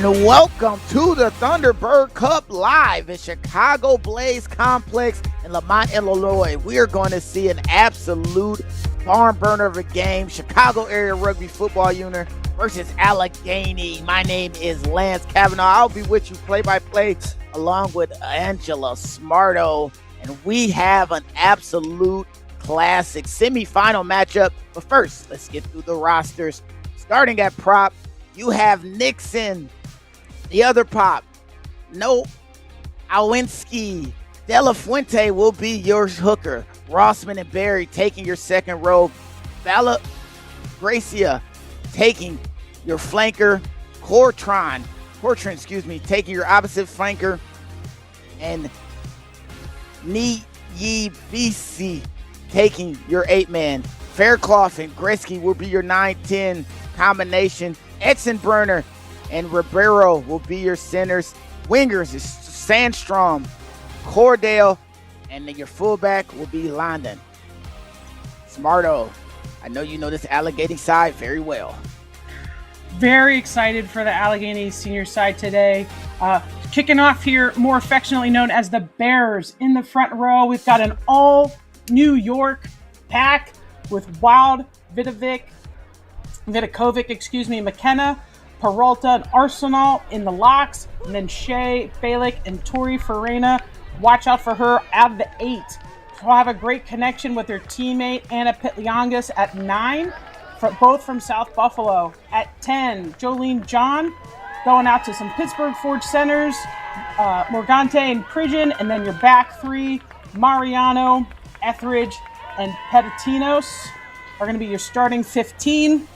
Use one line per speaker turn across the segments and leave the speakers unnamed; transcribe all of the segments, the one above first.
And welcome to the Thunderbird Cup live at Chicago Blaze Complex in Lamont, Illinois. We are going to see an absolute barn burner of a game. Chicago area rugby football unit versus Allegheny. My name is Lance Kavanaugh. I'll be with you play-by-play along with Angela Smarto. And we have an absolute classic semifinal matchup. But first, let's get through the rosters. Starting at prop, you have Nixon. The other pop, no Awinski. De La Fuente will be your hooker. Rossman and Barry taking your second row. Bala Gracia taking your flanker. Cortran, taking your opposite flanker. And Ni Yi BC taking your 8-man. Faircloth and Gretzky will be your 9-10 combination. Etzenberner and Ribeiro will be your centers. Wingers is Sandstrom, Cordell, and then your fullback will be London. Smarto, I know you know this Allegheny side very well.
Very excited for the Allegheny senior side today. Kicking off here, more affectionately known as the Bears. In the front row, we've got an all New York pack with Wild, Vidovic, McKenna, Peralta, and Arsenal in the locks, and then Shea, Balick, and Tori Farina. Watch out for her out of the 8. She'll have a great connection with her teammate Anna Pitlyangas at 9, both from South Buffalo. At 10, Jolene John going out to some Pittsburgh Forge centers, Morgante and Pridgeon, and then your back 3, Mariano, Etheridge, and Petitinos are going to be your starting 15.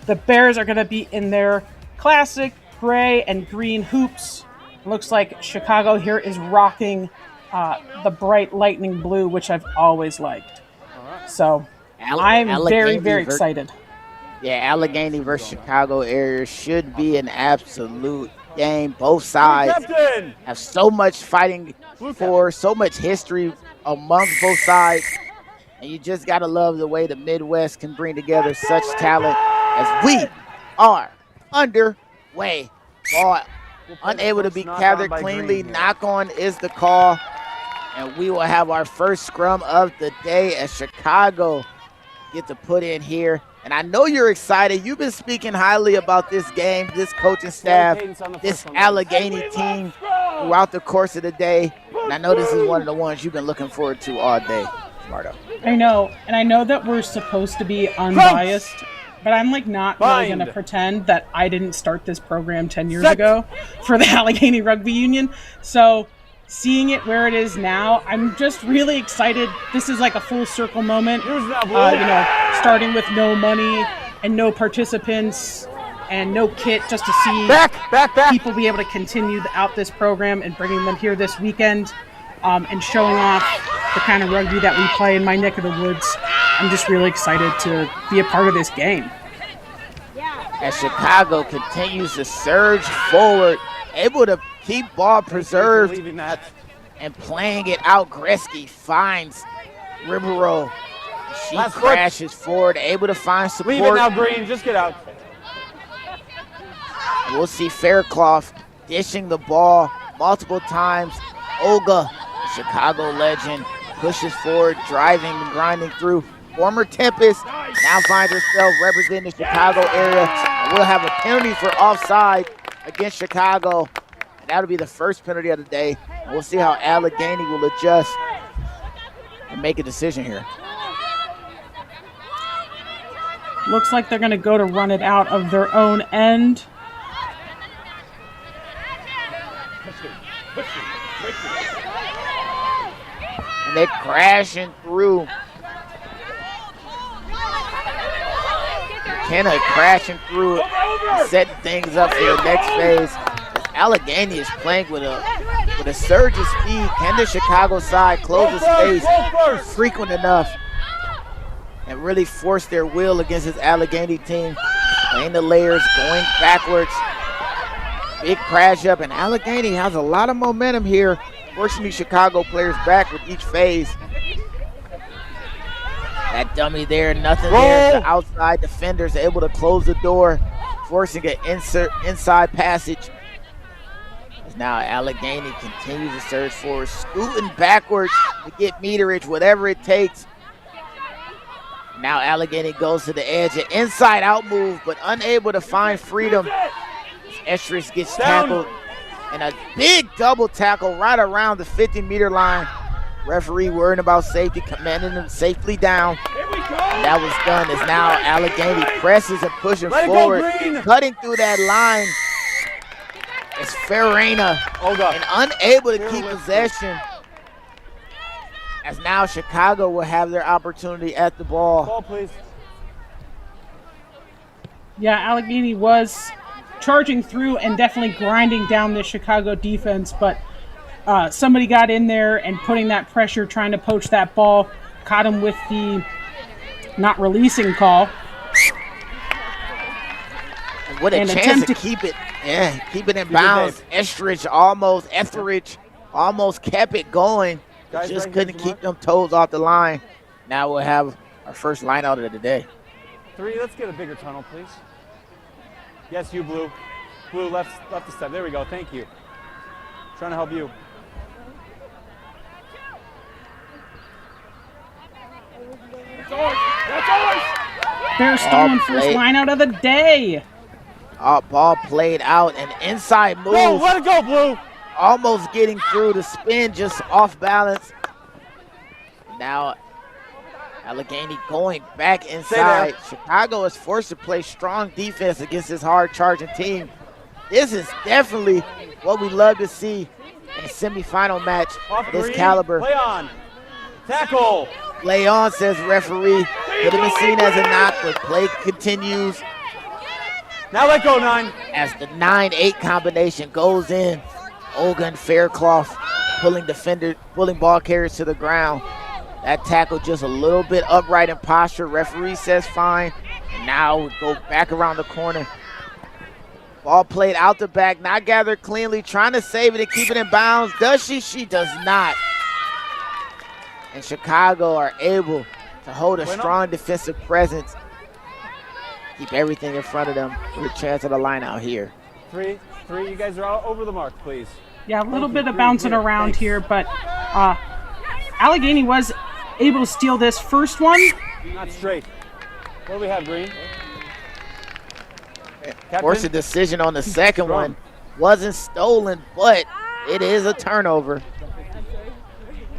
The Bears are going to be in their classic gray and green hoops. It looks like Chicago here is rocking the bright lightning blue, which I've always liked. So I'm very, very excited.
Yeah, Allegheny versus Chicago area should be an absolute game. Both sides have so much fighting for, so much history amongst both sides. And you just got to love the way the Midwest can bring together such talent as we are underway. Ball unable to be gathered cleanly. Knock on is the call. And we will have our first scrum of the day as Chicago get to put in here. And I know you're excited. You've been speaking highly about this game, this coaching staff, this Allegheny team throughout the course of the day. And I know this is one of the ones you've been looking forward to all day, Smarto.
I know. And I know that we're supposed to be unbiased, but I'm not really going to pretend that I didn't start this program 10 years ago for the Allegheny Rugby Union. So seeing it where it is now, I'm just really excited. This is like a full circle moment, starting with no money and no participants and no kit, just to see people be able to continue out this program and bringing them here this weekend and showing off the kind of rugby that we play in my neck of the woods. I'm just really excited to be a part of this game.
As Chicago continues to surge forward, able to keep ball preserved and playing it out. Gretzky finds Ribeiro. She crashes forward, able to find support.
Leave it now, Green. Just get out.
We'll see Faircloth dishing the ball multiple times. Olga, Chicago legend, pushes forward, driving and grinding through. Former Tempest now finds herself representing the Chicago area. We'll have a penalty for offside against Chicago. And that'll be the first penalty of the day. And we'll see how Allegheny will adjust and make a decision here.
Looks like they're going to go to run it out of their own end.
And they're crashing through. McKenna crashing through, setting things up for the next phase. Allegheny is playing with a surge of speed. Can the Chicago side close the space frequent enough and really force their will against this Allegheny team? Playing the layers, going backwards. Big crash up, and Allegheny has a lot of momentum here, forcing these Chicago players back with each phase. That dummy there, nothing there. The outside defenders able to close the door. forcing an inside passage. As now Allegheny continues to surge forward, scooting backwards to get meterage, whatever it takes. Now Allegheny goes to the edge, an inside out move, but unable to find freedom. Estrich gets tackled, and a big double tackle right around the 50-meter line. Referee worrying about safety, commanding him safely down. And that was done as now Allegheny presses and pushing forward, cutting through that line. It's Farina and unable to keep possession. As now Chicago will have their opportunity at the ball.
Ball, please.
Yeah, Allegheny was charging through and definitely grinding down the Chicago defense, but somebody got in there and putting that pressure, trying to poach that ball, caught him with the not releasing call.
What a chance to keep it, keep it in bounds. Etheridge almost kept it going.
Guys,
just
right
couldn't keep them toes off the line. Now we'll have our first line out of the day.
3, let's get a bigger tunnel, please. Yes, you, Blue. Blue, left to step. There we go, thank you. Trying to help you. That's ours!
Bears stolen first line out of the day.
Ball played out, an inside move.
No, let it go, Blue!
Almost getting through the spin, just off balance. Now Allegheny going back inside. Chicago is forced to play strong defense against this hard charging team. This is definitely what we love to see in a semifinal match of this caliber.
Play on. Tackle.
Play on, says referee. Could have been seen as a knock, but play continues.
Now let go, 9.
As the 9-8 combination goes in, Olga and Faircloth pulling ball carriers to the ground. That tackle just a little bit upright in posture. Referee says fine. And now we go back around the corner. Ball played out the back, not gathered cleanly, trying to save it and keep it in bounds. Does she? She does not. And Chicago are able to hold a strong defensive presence. Keep everything in front of them with a chance of the line out here.
3, you guys are all over the mark, please.
Yeah, a little bit of bouncing around here, but Allegheny was able to steal this first one.
Not straight. What do we have, Green?
Forced a decision on the second one. Wasn't stolen, but it is a turnover.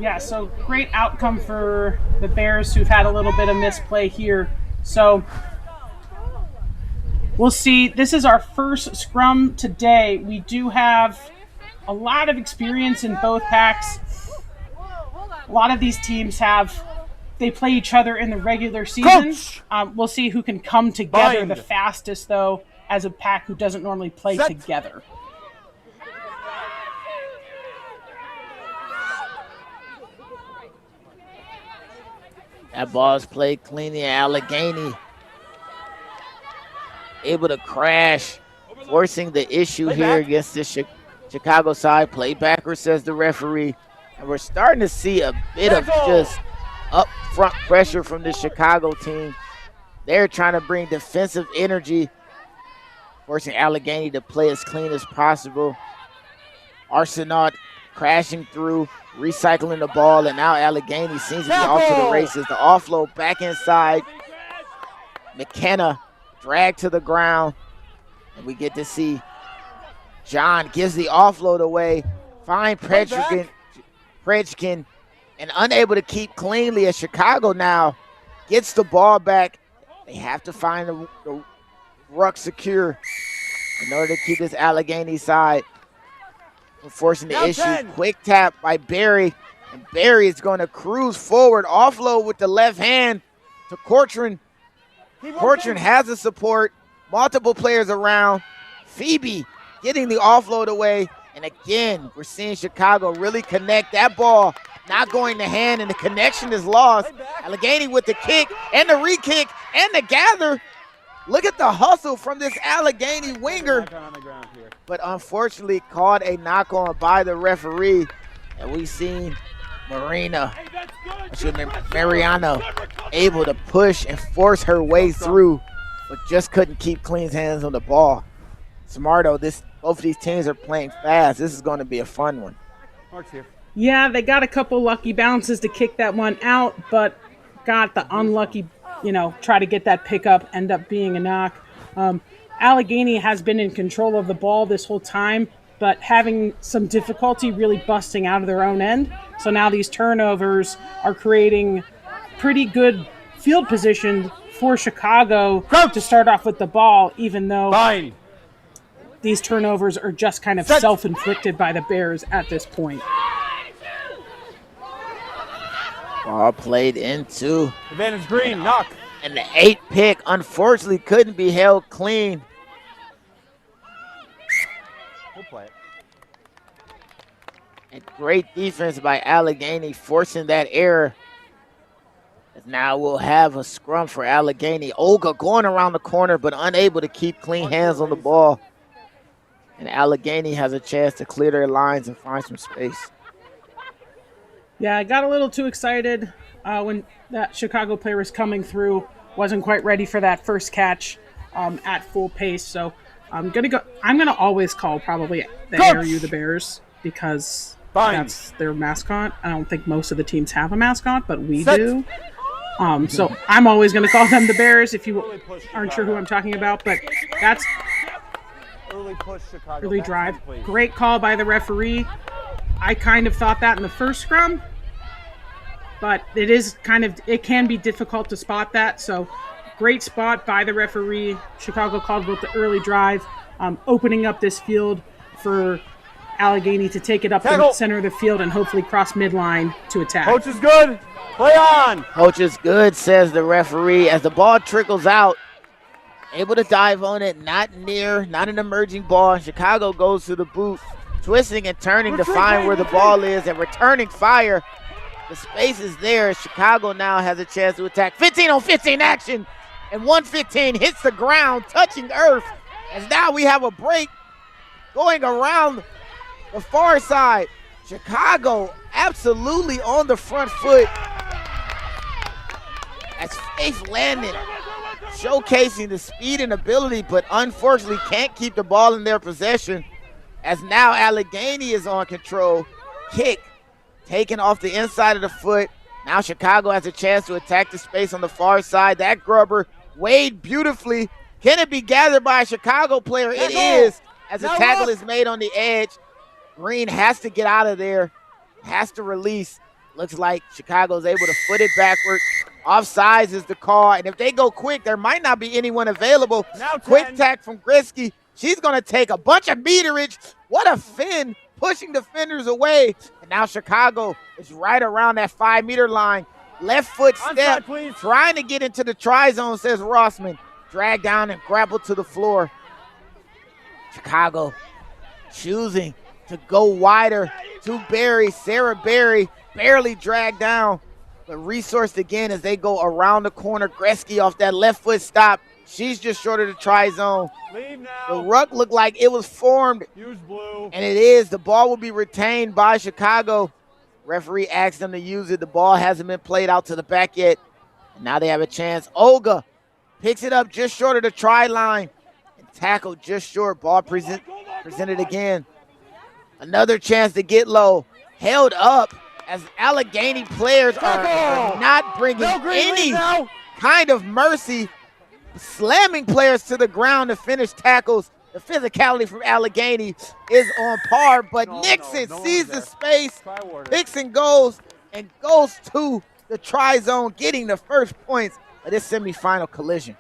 Yeah, so great outcome for the Bears, who've had a little bit of misplay here. So we'll see. This is our first scrum today. We do have a lot of experience in both packs. A lot of these teams they play each other in the regular season. We'll see who can come together the fastest, though, as a pack who doesn't normally play together.
That ball is played cleanly. Allegheny able to crash, forcing the issue here against the Chicago side. Play backwards, says the referee. And we're starting to see a bit of just up front pressure from the Chicago team. They're trying to bring defensive energy, forcing Allegheny to play as clean as possible. Arsenault crashing through, recycling the ball, and now Allegheny seems to be off to the races. The offload back inside. McKenna dragged to the ground, and we get to see John gives the offload away. Fine Prejkin, and unable to keep cleanly as Chicago now gets the ball back. They have to find the ruck secure in order to keep this Allegheny side from forcing the issue.
10.
Quick tap by Barry, and Barry is going to cruise forward. Offload with the left hand to Cortrin. Cortrin has the support. Multiple players around. Phoebe getting the offload away. And again, we're seeing Chicago really connect. That ball not going to hand, and the connection is lost. Allegheny with the kick and the re-kick and the gather. Look at the hustle from this Allegheny winger. But unfortunately called a knock on by the referee. And we've seen Mariano able to push and force her way through. but just couldn't keep clean hands on the ball. Smarto, both of these teams are playing fast. This is going to be a fun one.
Mark's here.
Yeah, they got a couple lucky bounces to kick that one out, but got the unlucky, try to get that pickup, end up being a knock. Allegheny has been in control of the ball this whole time, but having some difficulty really busting out of their own end. So now these turnovers are creating pretty good field position for Chicago to start off with the ball, even though these turnovers are just kind of self-inflicted by the Bears at this point.
Ball played into.
Advantage green, knock.
And the 8 pick, unfortunately, couldn't be held clean.
We'll play it.
And great defense by Allegheny, forcing that error. As now we'll have a scrum for Allegheny. Olga going around the corner, but unable to keep clean hands on the ball. And Allegheny has a chance to clear their lines and find some space.
Yeah, I got a little too excited when that Chicago player was coming through. Wasn't quite ready for that first catch at full pace. So I'm gonna always call probably the ARU the Bears because that's their mascot. I don't think most of the teams have a mascot, but we do. So I'm always gonna call them the Bears if you aren't sure who I'm talking about. But that's
Early push, Chicago.
early drive. Great call by the referee. I kind of thought that in the first scrum, but it can be difficult to spot that. So great spot by the referee. Chicago called both the early drive, opening up this field for Allegheny to take it up the center of the field and hopefully cross midline to attack.
Coach is good. Play on.
Coach is good, says the referee, as the ball trickles out. Able to dive on it, not an emerging ball. Chicago goes to the boot, twisting and turning to find where the ball is and returning fire. The space is there. Chicago now has a chance to attack. 15-on-15 action, and 115 hits the ground, touching earth. As now we have a break going around the far side. Chicago absolutely on the front foot as Faith landed, showcasing the speed and ability, but unfortunately can't keep the ball in their possession. As now Allegheny is on control. Kick taken off the inside of the foot. Now Chicago has a chance to attack the space on the far side. That grubber weighed beautifully. Can it be gathered by a Chicago player? It is, as a tackle is made on the edge. Green has to get out of there, has to release. Looks like Chicago's able to foot it backward. Offsides is the call, and if they go quick, there might not be anyone available. Quick tack from Grisky. She's going to take a bunch of meterage. What a fin, pushing defenders away. And now Chicago is right around that 5-meter line. Left foot step, trying to get into the try zone, says Rossman. Drag down and grapple to the floor. Chicago choosing to go wider to Berry. Sarah Berry barely dragged down, but resourced again as they go around the corner. Gresky off that left foot stop. She's just short of the try zone.
Leave now.
The ruck looked like it was formed.
Use blue.
And it is. The ball will be retained by Chicago. Referee asked them to use it. The ball hasn't been played out to the back yet. And now they have a chance. Olga picks it up just short of the try line. And tackled just short. Ball presented again. Another chance to get low. Held up as Allegheny players are not bringing any kind of mercy. Slamming players to the ground to finish tackles. The physicality from Allegheny is on par, but Nixon sees the space, picks and goes to the try zone, getting the first points of this semifinal collision.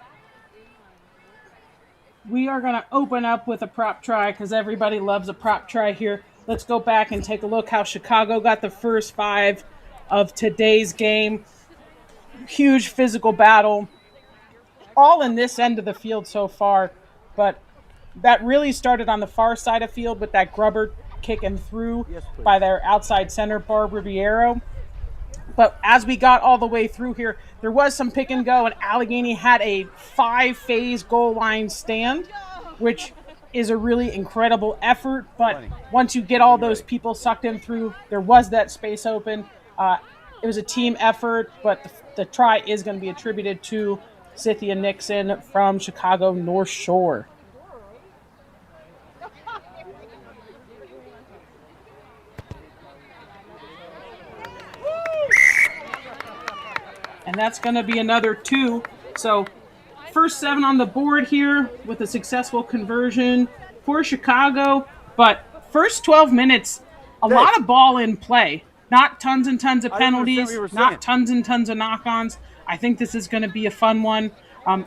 We are going to open up with a prop try because everybody loves a prop try here. Let's go back and take a look how Chicago got the first 5 of today's game. Huge physical battle. All in this end of the field so far, but that really started on the far side of field with that grubber kicking through by their outside center, Barbara Viero. But as we got all the way through here, there was some pick and go, and Allegheny had a 5-phase goal line stand, which is a really incredible effort. But once you get all those people sucked in through, there was that space open. It was a team effort, but the try is going to be attributed to Cynthia Nixon from Chicago North Shore. And that's going to be another 2. So first 7 on the board here with a successful conversion for Chicago. But first 12 minutes, a lot of ball in play. Not tons and tons of penalties, not tons and tons of knock-ons. I think this is going to be a fun one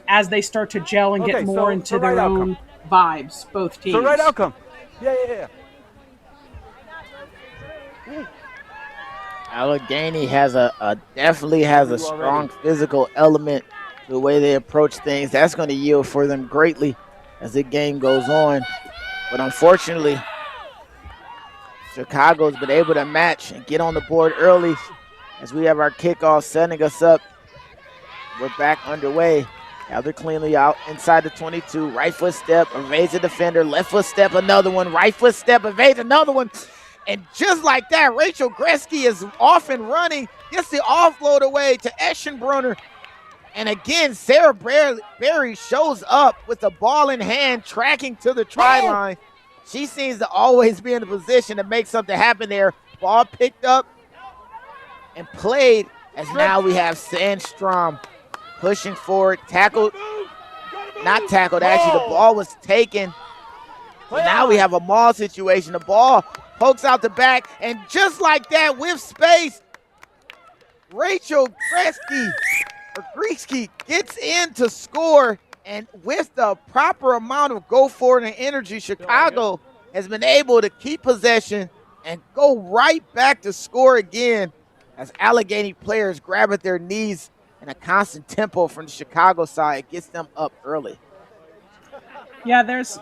as they start to gel and get more into their own vibes, both teams.
So right outcome. Yeah.
Allegheny has definitely has a strong physical element to the way they approach things. That's going to yield for them greatly as the game goes on. But unfortunately, Chicago's been able to match and get on the board early as we have our kickoff setting us up. We're back underway. Now they're cleanly out inside the 22. Right foot step, evades the defender. Left foot step, another one. Right foot step, evades another one. And just like that, Rachel Gretzky is off and running. Gets the offload away to Eschenbrunner. And again, Sarah Berry shows up with the ball in hand, tracking to the try line. She seems to always be in a position to make something happen there. Ball picked up and played as now we have Sandstrom pushing forward. Tackled, not tackled, actually the ball was taken. So now we have a maul situation. The ball pokes out the back, and just like that, with space, Rachel Gretzky gets in to score. And with the proper amount of go forward and energy, Chicago has been able to keep possession and go right back to score again as Allegheny players grab at their knees in a constant tempo from the Chicago side. It gets them up early.
Yeah, there's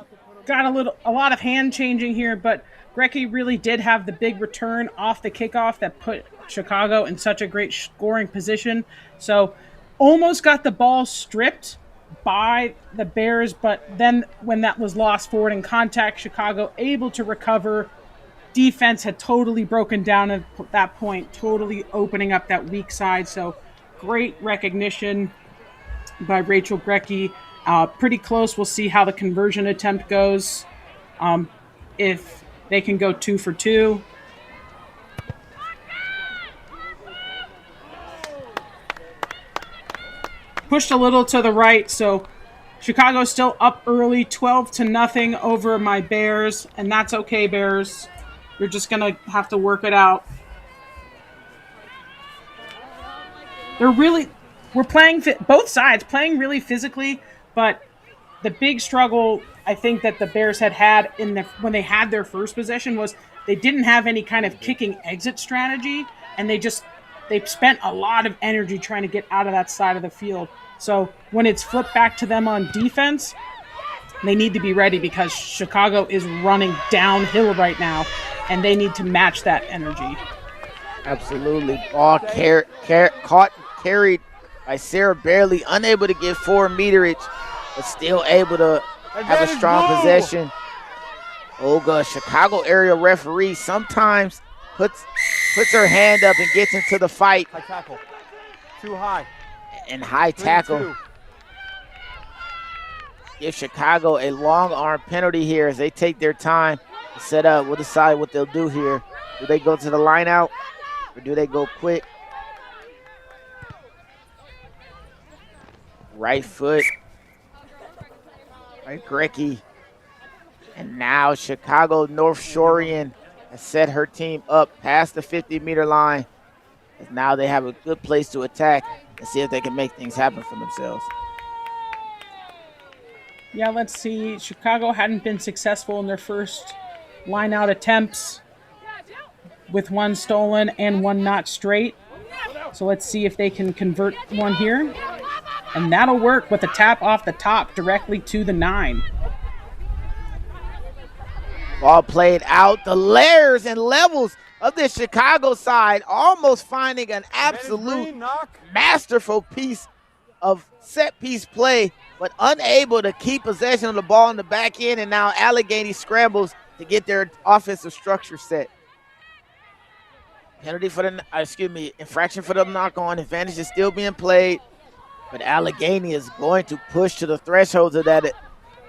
got a lot of hand changing here, but Gretzky really did have the big return off the kickoff that put Chicago in such a great scoring position. So almost got the ball stripped by the Bears, but then when that was lost forward in contact, Chicago able to recover. Defense had totally broken down at that point, totally opening up that weak side. So great recognition by Rachel Gretzky. Pretty close. We'll see how the conversion attempt goes. If they can go 2 for 2. Pushed a little to the right, so Chicago's still up early, 12-0 over my Bears, and that's okay, Bears. You're just going to have to work it out. We're playing, both sides playing really physically, but the big struggle I think that the Bears had when they had their first possession was they didn't have any kind of kicking exit strategy, and they spent a lot of energy trying to get out of that side of the field. So when it's flipped back to them on defense, they need to be ready because Chicago is running downhill right now, and they need to match that energy.
Absolutely. Ball caught and carried by Sarah Barely, unable to get 4 meterage, but still able to have a strong possession. Olga, Chicago area referee, sometimes puts her hand up and gets into the fight.
High tackle. Too high.
And high tackle. Give Chicago a long arm penalty here as they take their time to set up. We'll decide what they'll do here. Do they go to the line out or do they go quick? Right foot. Right, Gretzky. And now Chicago North Shorean has set her team up past the 50-meter line. And now they have a good place to attack and see if they can make things happen for themselves.
Yeah, let's see. Chicago hadn't been successful in their first line-out attempts with 1 stolen and 1 not straight. So let's see if they can convert one here. And that'll work with a tap off the top directly to the 9.
Ball played out. The layers and levels of the Chicago side almost finding an absolute masterful piece of set-piece play, but unable to keep possession of the ball in the back end, and now Allegheny scrambles to get their offensive structure set. Penalty for infraction for the knock-on. Advantage is still being played. But Allegheny is going to push to the thresholds of that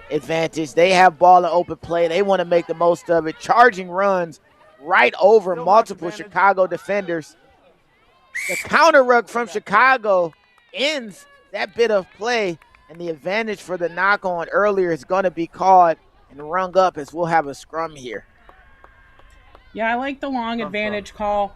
advantage. They have ball and open play. They want to make the most of it. Charging runs right over multiple Chicago defenders. The counter rug from Chicago ends that bit of play, and the advantage for the knock on earlier is going to be called and rung up as we'll have a scrum here.
Yeah, I like the long advantage call.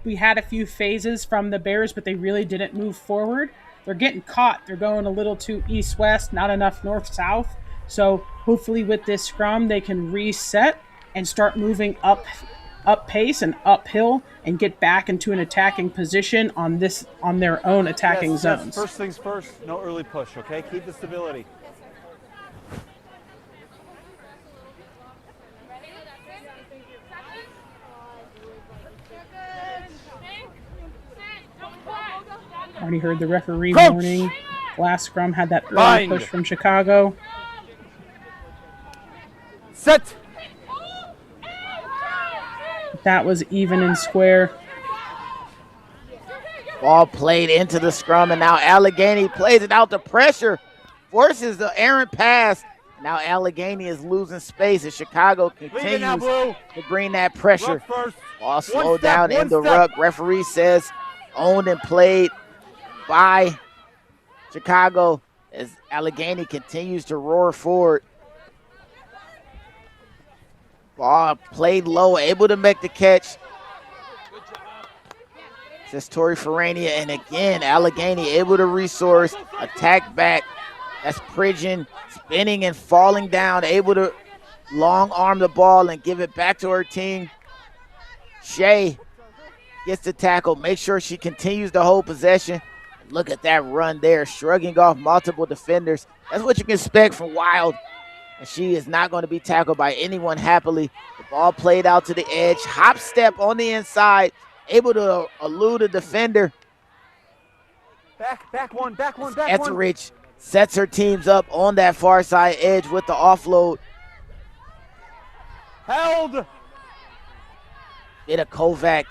We had a few phases from the Bears, but they really didn't move forward. They're getting caught. They're going a little too east-west, not enough north-south. So hopefully with this scrum, they can reset and start moving up pace and uphill and get back into an attacking position on their own attacking zones.
First things first, no early push, okay? Keep the stability.
Already heard the referee warning. Last scrum had that early push from Chicago.
Set.
That was even and square.
Ball played into the scrum, and now Allegheny plays it out. The pressure forces the errant pass. Now Allegheny is losing space as Chicago continues to bring that pressure. Ball slowed down in the ruck. Referee says owned and played by Chicago as Allegheny continues to roar forward. Ball played low, able to make the catch. Says Tori Ferrania, and again, Allegheny able to resource, attack back. That's Pridgeon spinning and falling down, able to long arm the ball and give it back to her team. Shea gets the tackle, make sure she continues to hold possession. Look at that run there, shrugging off multiple defenders. That's what you can expect from Wild. And she is not going to be tackled by anyone happily. The ball played out to the edge, hop step on the inside, able to elude a defender.
Back one.
Etheridge sets her teams up on that far side edge with the offload.
Held.
Vida Kovac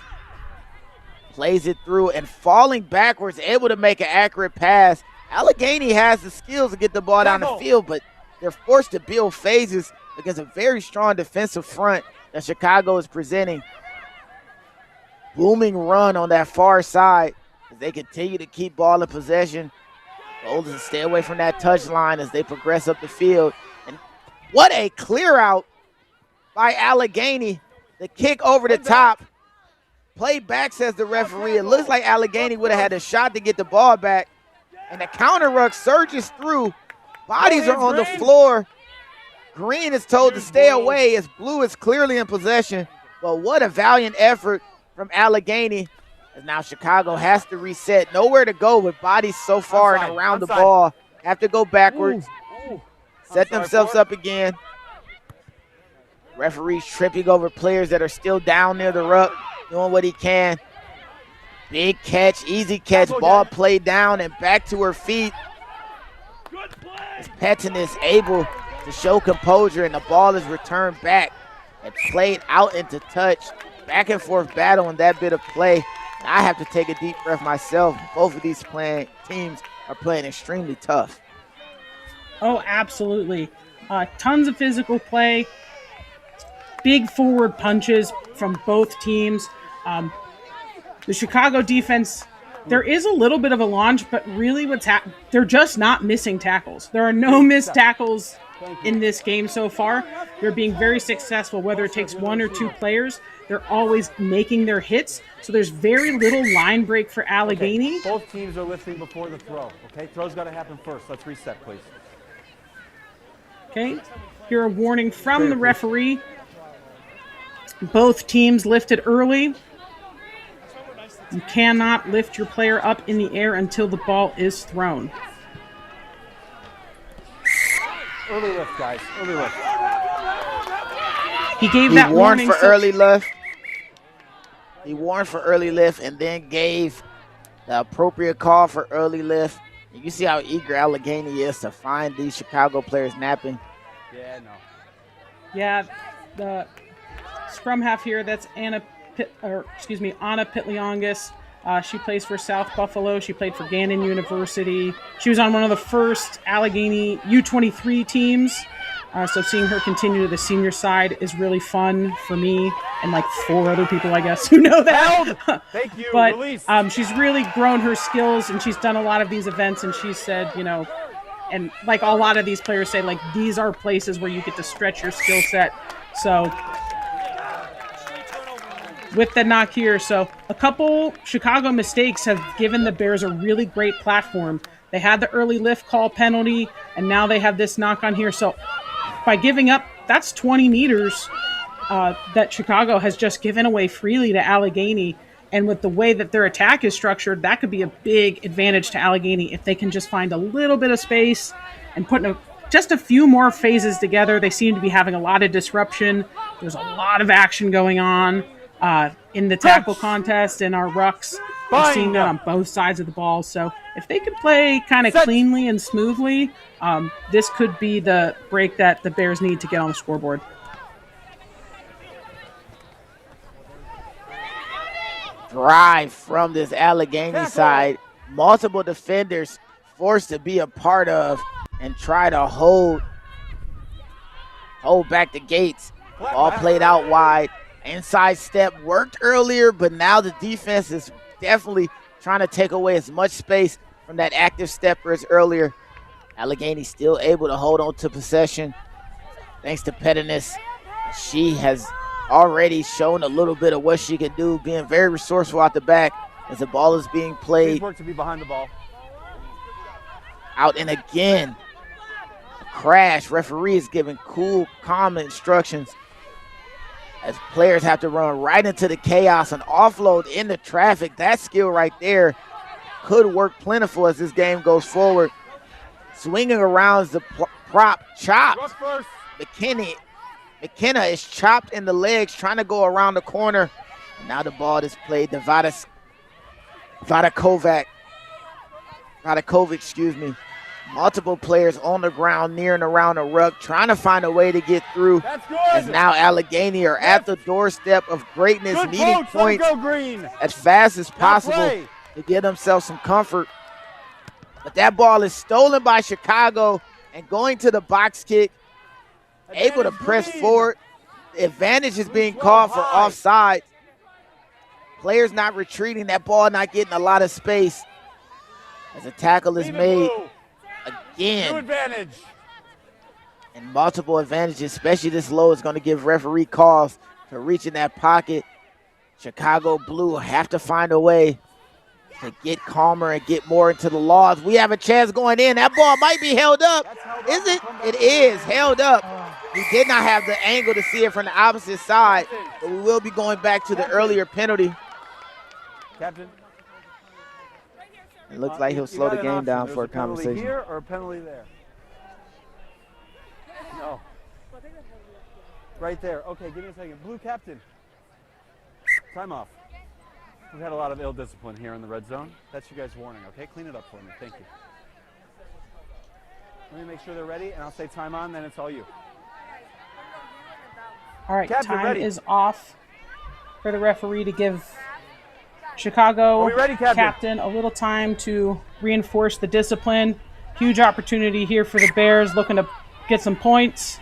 plays it through and falling backwards, able to make an accurate pass. Allegheny has the skills to get the ball down the field, but they're forced to build phases against a very strong defensive front that Chicago is presenting. Booming run on that far side as they continue to keep ball in possession. Golden stay away from that touch line as they progress up the field. And what a clear out by Allegheny. The kick over the top. Play back, says the referee. It looks like Allegheny would have had a shot to get the ball back. And the counter ruck surges through. Bodies are on the floor. Green is told to stay away as Blue is clearly in possession. But what a valiant effort from Allegheny. As now Chicago has to reset. Nowhere to go with bodies so far and around the ball. Have to go backwards. Set themselves up again. Referees tripping over players that are still down near the ruck, doing what he can. Big catch, easy catch, ball played down and back to her feet. As Pettin is able to show composure and the ball is returned back and played out into touch. Back and forth battle in that bit of play. And I have to take a deep breath myself. Both of these teams are playing extremely tough.
Oh, absolutely. Tons of physical play. Big forward punches from both teams. The Chicago defense, there is a little bit of a launch, but really they're just not missing tackles. There are no missed tackles in this game so far. They're being very successful, whether it takes one or two players. They're always making their hits, so there's very little line break for Allegheny.
Okay. Both teams are lifting before the throw, okay? Throw's got to happen first. Let's reset, please.
Okay, here a warning from the referee. Both teams lifted early. You cannot lift your player up in the air until the ball is thrown.
Early lift, guys. Early lift.
He gave that warning
for early lift. He warned for early lift and then gave the appropriate call for early lift. And you see how eager Allegheny is to find these Chicago players napping.
Yeah, no.
Yeah, the scrum half here, that's Anna Pitliongas. She plays for South Buffalo. She played for Gannon University. She was on one of the first Allegheny U23 teams. So seeing her continue to the senior side is really fun for me and like 4 other people, I guess, who know that.
Thank you.
But
Release.
she's really grown her skills, and she's done a lot of these events, and she said, you know, and like a lot of these players say, like, these are places where you get to stretch your skill set. So with the knock here, so a couple Chicago mistakes have given the Bears a really great platform. They had the early lift call penalty, and now they have this knock on here. So by giving up, that's 20 meters that Chicago has just given away freely to Allegheny. And with the way that their attack is structured, that could be a big advantage to Allegheny if they can just find a little bit of space and put just a few more phases together. They seem to be having a lot of disruption. There's a lot of action going on in the tackle contest and our rucks. We're seeing that on both sides of the ball. So if they could play kind of cleanly and smoothly, this could be the break that the Bears need to get on the scoreboard.
Drive from this Allegheny side. Multiple defenders forced to be a part of and try to hold back the gates. Ball played out wide. Inside step worked earlier, but now the defense is definitely trying to take away as much space from that active stepper as earlier. Allegheny still able to hold on to possession thanks to Pettiness. She has already shown a little bit of what she can do, being very resourceful out the back as the ball is being played.
Work to be behind the ball.
Out and again, a crash. Referee is giving cool, calm instructions as players have to run right into the chaos and offload into traffic. That skill right there could work plentiful as this game goes forward. Swinging around the prop, chopped. McKenna is chopped in the legs, trying to go around the corner. And now the ball is played to Vadakovic, excuse me. Multiple players on the ground, near and around the ruck, trying to find a way to get through.
That's good.
As now Allegheny are at the doorstep of greatness,
Good
needing
coach,
points
go green.
as fast as possible
play.
to get themselves some comfort. But that ball is stolen by Chicago and going to the box kick, able to press forward. The advantage is being called for offside. Players not retreating, that ball not getting a lot of space as a tackle is made again.
New advantage.
And multiple advantages, especially this low, is going to give referee calls to reach in that pocket. Chicago Blue have to find a way to get calmer and get more into the laws. We have a chance going in. That ball might be held up. Is it? It is held up. We did not have the angle to see it from the opposite side, but we will be going back to the earlier penalty.
Captain.
It looks like he'll slow the game down for a
penalty
conversation.
here or a penalty there? No. Right there. Okay, give me a second. Blue captain. Time off. We've had a lot of ill discipline here in the red zone. That's your guys' warning, okay? Clean it up for me. Thank you. Let me make sure they're ready, and I'll say time on, then it's all you.
All right,
Captain,
time
ready.
is off for the referee to give Chicago
Are we ready, Captain?
a little time to reinforce the discipline. Huge opportunity here for the Bears, looking to get some points.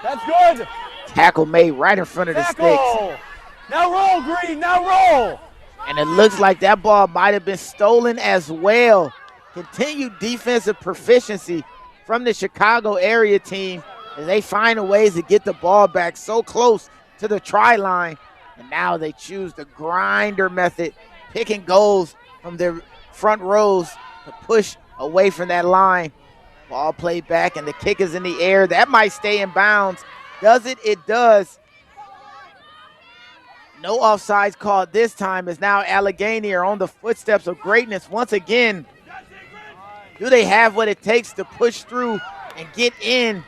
That's good.
Tackle made right in front of the sticks.
Tackle. Now roll, Green. Now roll.
And it looks like that ball might have been stolen as well. Continued defensive proficiency from the Chicago area team as they find ways to get the ball back so close to the try line. And now they choose the grinder method, picking goals from their front rows to push away from that line. Ball played back and the kick is in the air. That might stay in bounds. Does it? It does. No offsides called this time as now Allegheny are on the footsteps of greatness once again. Do they have what it takes to push through and get in?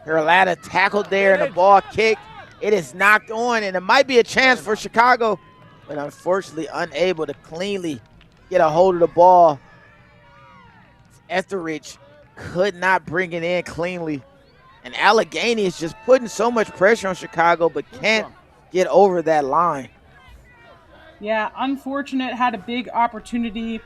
Carolina tackled there and the ball kicked. It is knocked on and it might be a chance for Chicago, but unfortunately unable to cleanly get a hold of the ball. Etheridge could not bring it in cleanly. And Allegheny is just putting so much pressure on Chicago, but can't get over that line.
Yeah, unfortunate, had a big opportunity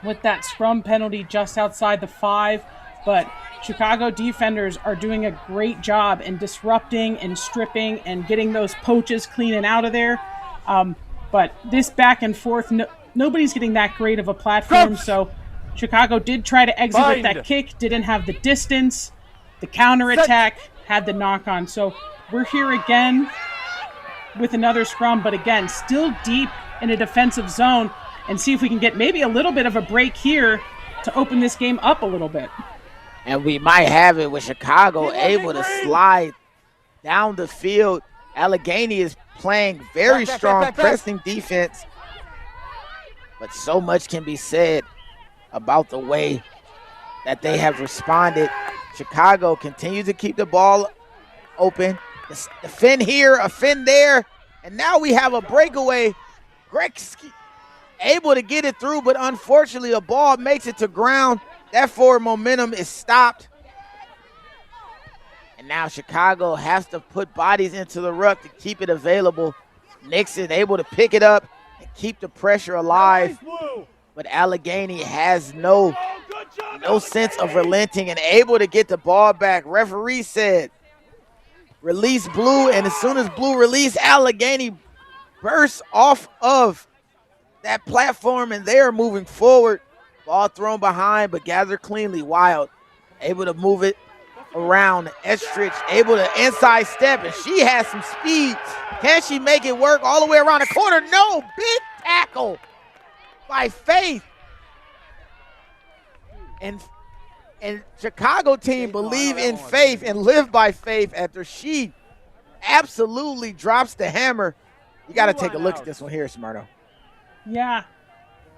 with that scrum penalty just outside the 5, but Chicago defenders are doing a great job in disrupting and stripping and getting those poaches clean and out of there. But this back and forth, nobody's getting that great of a platform, so Chicago did try to exit with that kick, didn't have the distance. The counterattack had the knock-on. So we're here again with another scrum, but again, still deep in a defensive zone, and see if we can get maybe a little bit of a break here to open this game up a little bit.
And we might have it with Chicago able to slide down the field. Allegheny is playing very strong pressing defense, but so much can be said about the way that they have responded. Chicago continues to keep the ball open. A fin here, a fin there, and now we have a breakaway. Gretzky able to get it through, but unfortunately a ball makes it to ground. That forward momentum is stopped. And now Chicago has to put bodies into the ruck to keep it available. Nixon able to pick it up and keep the pressure alive. But Allegheny has no sense of relenting and able to get the ball back. Referee said, release Blue, and as soon as Blue released, Allegheny bursts off of that platform, and they are moving forward. Ball thrown behind, but gathered cleanly. Wild able to move it around. Estrich able to inside step, and she has some speed. Can she make it work all the way around the corner? No, big tackle by Faith. And Chicago team believe in Faith and live by Faith after she absolutely drops the hammer. You got to take a look at this one here, Smarto.
Yeah,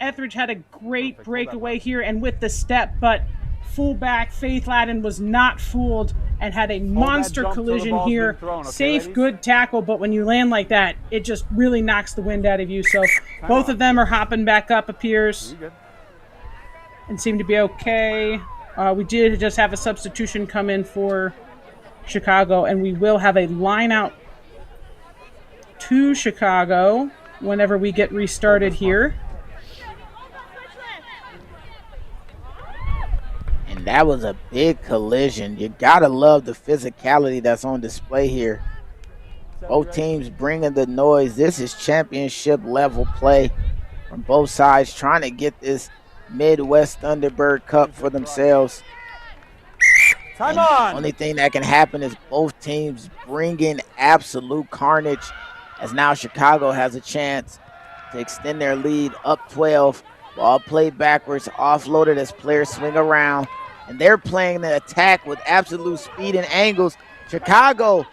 Etheridge had a great breakaway here and with the step, but fullback Faith Ladden was not fooled and had a monster collision here. Safe, good tackle, but when you land like that, it just really knocks the wind out of you. So both of them are hopping back up, appears, and seem to be okay. We did just have a substitution come in for Chicago, and we will have a line out to Chicago whenever we get restarted here.
And that was a big collision. You gotta love the physicality that's on display here. Both teams bringing the noise. This is championship level play from both sides, trying to get this Midwest Thunderbird Cup for themselves.
Time on.
The only thing that can happen is both teams bring in absolute carnage, as now Chicago has a chance to extend their lead up 12. Ball played backwards, offloaded as players swing around, and they're playing the attack with absolute speed and angles. Chicago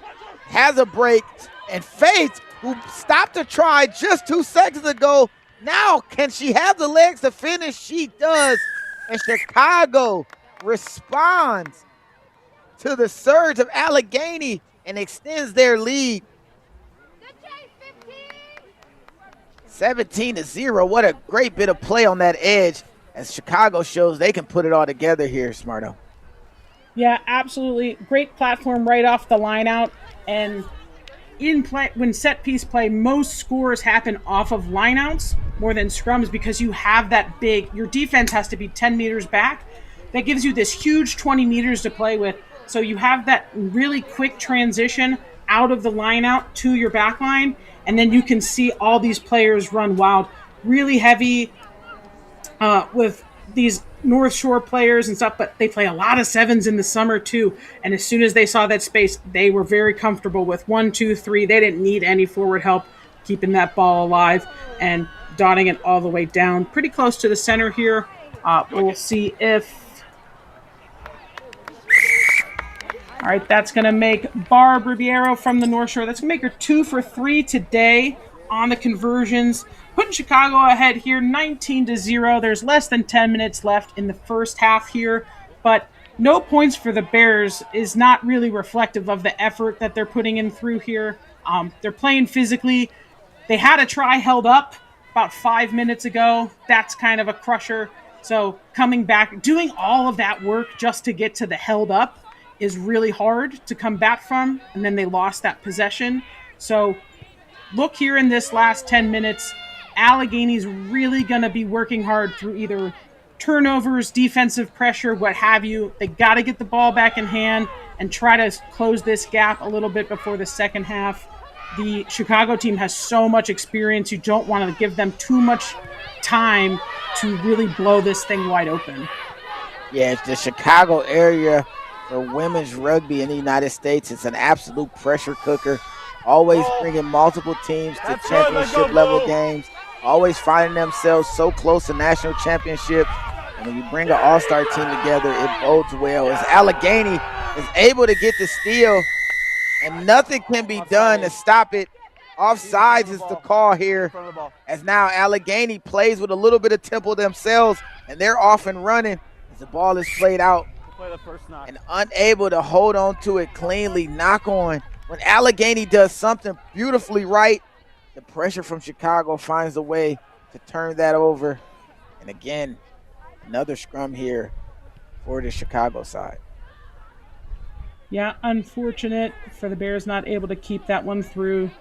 has a break, and Faith, who stopped a try just 2 seconds ago, now can she have the legs to finish? She does, and Chicago responds to the surge of Allegheny and extends their lead. 17-0. What a great bit of play on that edge, as Chicago shows they can put it all together here, Smarto.
Yeah, absolutely. Great platform right off the line out. And in play, when set piece play, most scores happen off of lineouts more than scrums, because you have that big, your defense has to be 10 meters back. That gives you this huge 20 meters to play with. So you have that really quick transition out of the lineout to your back line, and then you can see all these players run wild. Really heavy with these North Shore players and stuff, but they play a lot of sevens in the summer too. And as soon as they saw that space, they were very comfortable with 1, 2, 3. They didn't need any forward help keeping that ball alive and dotting it all the way down. Pretty close to the center here. We'll see if... All right, that's going to make Barb Ribeiro from the North Shore. That's going to make her 2 for 3 today on the conversions. Putting Chicago ahead here, 19-0. There's less than 10 minutes left in the first half here. But no points for the Bears is not really reflective of the effort that they're putting in through here. They're playing physically. They had a try held up about 5 minutes ago. That's kind of a crusher. So coming back, doing all of that work just to get to the held up is really hard to come back from, and then they lost that possession. So look here in this last 10 minutes, Allegheny's really going to be working hard through either turnovers, defensive pressure, what have you. They got to get the ball back in hand and try to close this gap a little bit before the second half. The Chicago team has so much experience. You don't want to give them too much time to really blow this thing wide open.
Yeah, it's the Chicago area for women's rugby in the United States. It's an absolute pressure cooker. Always bringing multiple teams to championship level games. Always finding themselves so close to national championships. And when you bring an all-star team together, it bodes well. As Allegheny is able to get the steal, and nothing can be done to stop it. Offsides is the call here, as now Allegheny plays with a little bit of tempo themselves, and they're off and running as the ball is played out and unable to hold on to it cleanly. Knock on. When Allegheny does something beautifully right, the pressure from Chicago finds a way to turn that over. And again, another scrum here for the Chicago side.
Yeah, unfortunate for the Bears not able to keep that one through.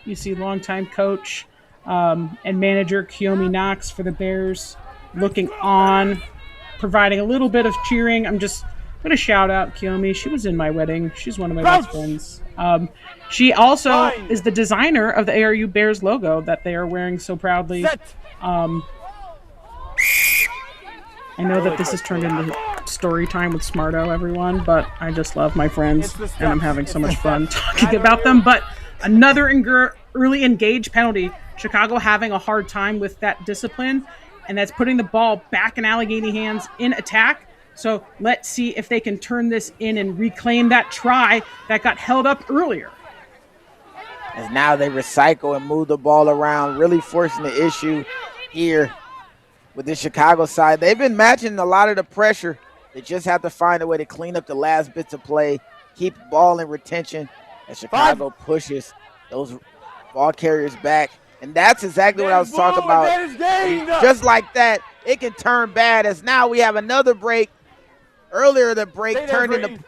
You see longtime coach and manager Kiyomi Knox for the Bears looking on, providing a little bit of cheering. I'm going to shout out Kiyomi. She was in my wedding. She's one of my best friends. She also is the designer of the ARU Bears logo that they are wearing so proudly. I know that this has turned into story time with Smarto, everyone, but I just love my friends, and I'm having so much fun talking about them. But another early engage penalty. Chicago having a hard time with that discipline, and that's putting the ball back in Allegheny hands in attack. So let's see if they can turn this in and reclaim that try that got held up earlier.
As now they recycle and move the ball around, really forcing the issue here with the Chicago side. They've been matching a lot of the pressure. They just have to find a way to clean up the last bits of play, keep ball in retention as Chicago pushes those ball carriers back. And that's exactly what I was talking about. Just like that, it can turn bad, as now we have another break. Earlier, the break turned into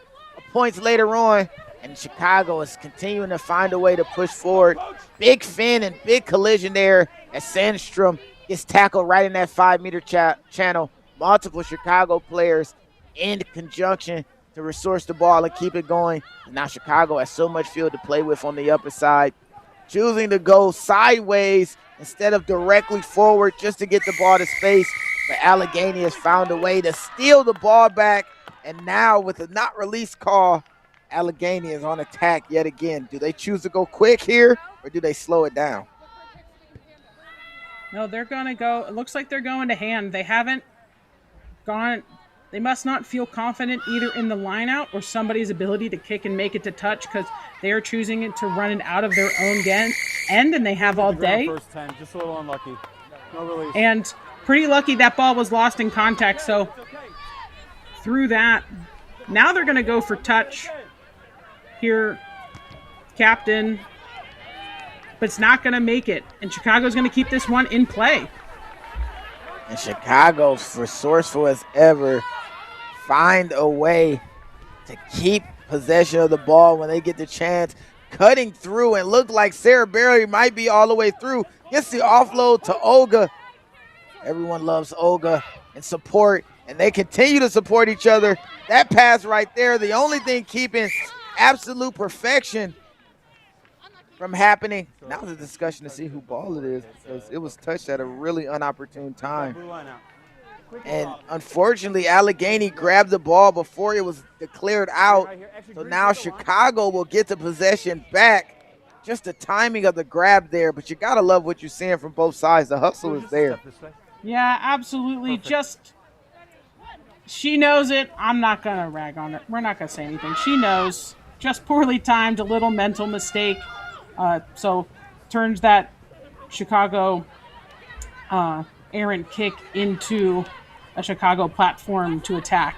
points later on, and Chicago is continuing to find a way to push forward. Big fin and big collision there as Sandstrom gets tackled right in that 5-meter channel. Multiple Chicago players in conjunction to resource the ball and keep it going. And now Chicago has so much field to play with on the upper side, choosing to go sideways instead of directly forward just to get the ball to space. But Allegheny has found a way to steal the ball back, and now with a not release call, Allegheny is on attack yet again. Do they choose to go quick here, or do they slow it down?
No, they're going to go. It looks like they're going to hand. They haven't gone. They must not feel confident either in the line out or somebody's ability to kick and make it to touch, because they are choosing it to run it out of their own end, and they have all day.
First 10, just a little unlucky. No release.
And pretty lucky that ball was lost in contact. So through that, now they're going to go for touch here, captain. But it's not going to make it. And Chicago's going to keep this one in play.
And Chicago's resourceful as ever, find a way to keep possession of the ball when they get the chance. Cutting through and look like Sarah Berry might be all the way through. Gets the offload to Olga. Everyone loves Olga and support, and they continue to support each other. That pass right there, the only thing keeping absolute perfection from happening. Now the discussion to see who ball it is, because it was touched at a really unopportune time. And unfortunately, Allegheny grabbed the ball before it was declared out. So now Chicago will get the possession back. Just the timing of the grab there, but you got to love what you're seeing from both sides. The hustle is there.
Yeah, absolutely. Just, she knows it. I'm not going to rag on it. We're not going to say anything. She knows. Just poorly timed, a little mental mistake. So turns that Chicago errant kick into a Chicago platform to attack.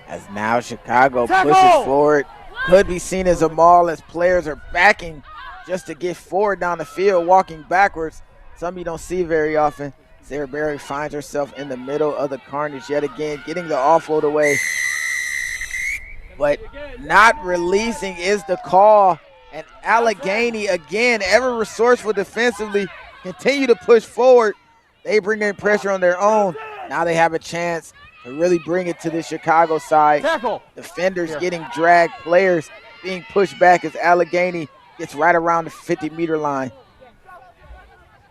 As now Chicago pushes forward. Could be seen as a maul as players are backing just to get forward down the field, walking backwards. Something you don't see very often. Sarah Berry finds herself in the middle of the carnage yet again, getting the offload away. But not releasing is the call, And Allegheny, again, ever resourceful defensively, continue to push forward. They bring in pressure on their own. Now they have a chance to really bring it to the Chicago side.
Tackle.
Defenders getting dragged, players being pushed back as Allegheny gets right around the 50-meter line.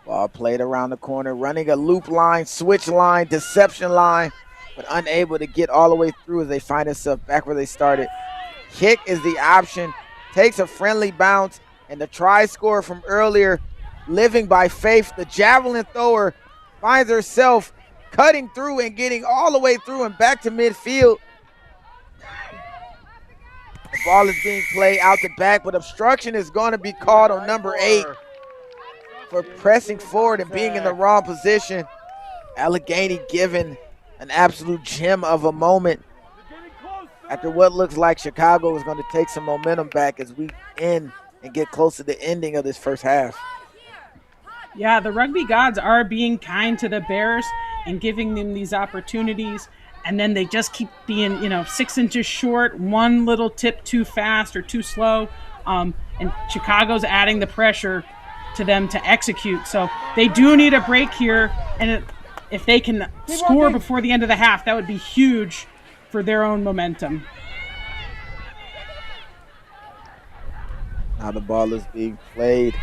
Ball played around the corner, running a loop line, switch line, deception line, but unable to get all the way through as they find themselves back where they started. Kick is the option, takes a friendly bounce, and the try scorer from earlier, living by faith, the javelin thrower, finds herself cutting through and getting all the way through and back to midfield. The ball is being played out the back, but obstruction is going to be called on number 8 for pressing forward and being in the wrong position. Allegheny given an absolute gem of a moment after what looks like Chicago is going to take some momentum back as we end and get close to the ending of this first half.
Yeah, the Rugby gods are being kind to the Bears and giving them these opportunities, and then they just keep being, 6 inches short, one little tip too fast or too slow, and Chicago's adding the pressure to them to execute. So they do need a break here, and if they can score before the end of the half, that would be huge for their own momentum.
Now the ball is being played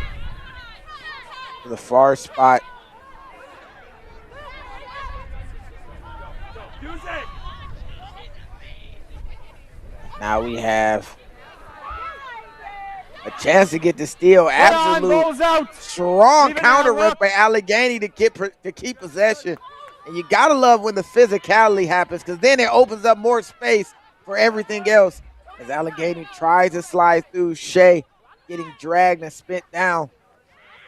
to the far spot. Now we have a chance to get the steal. Absolute strong counter rip by Allegheny to keep possession. And you gotta love when the physicality happens, because then it opens up more space for everything else. As Allegheny tries to slide through, Shea getting dragged and spent down.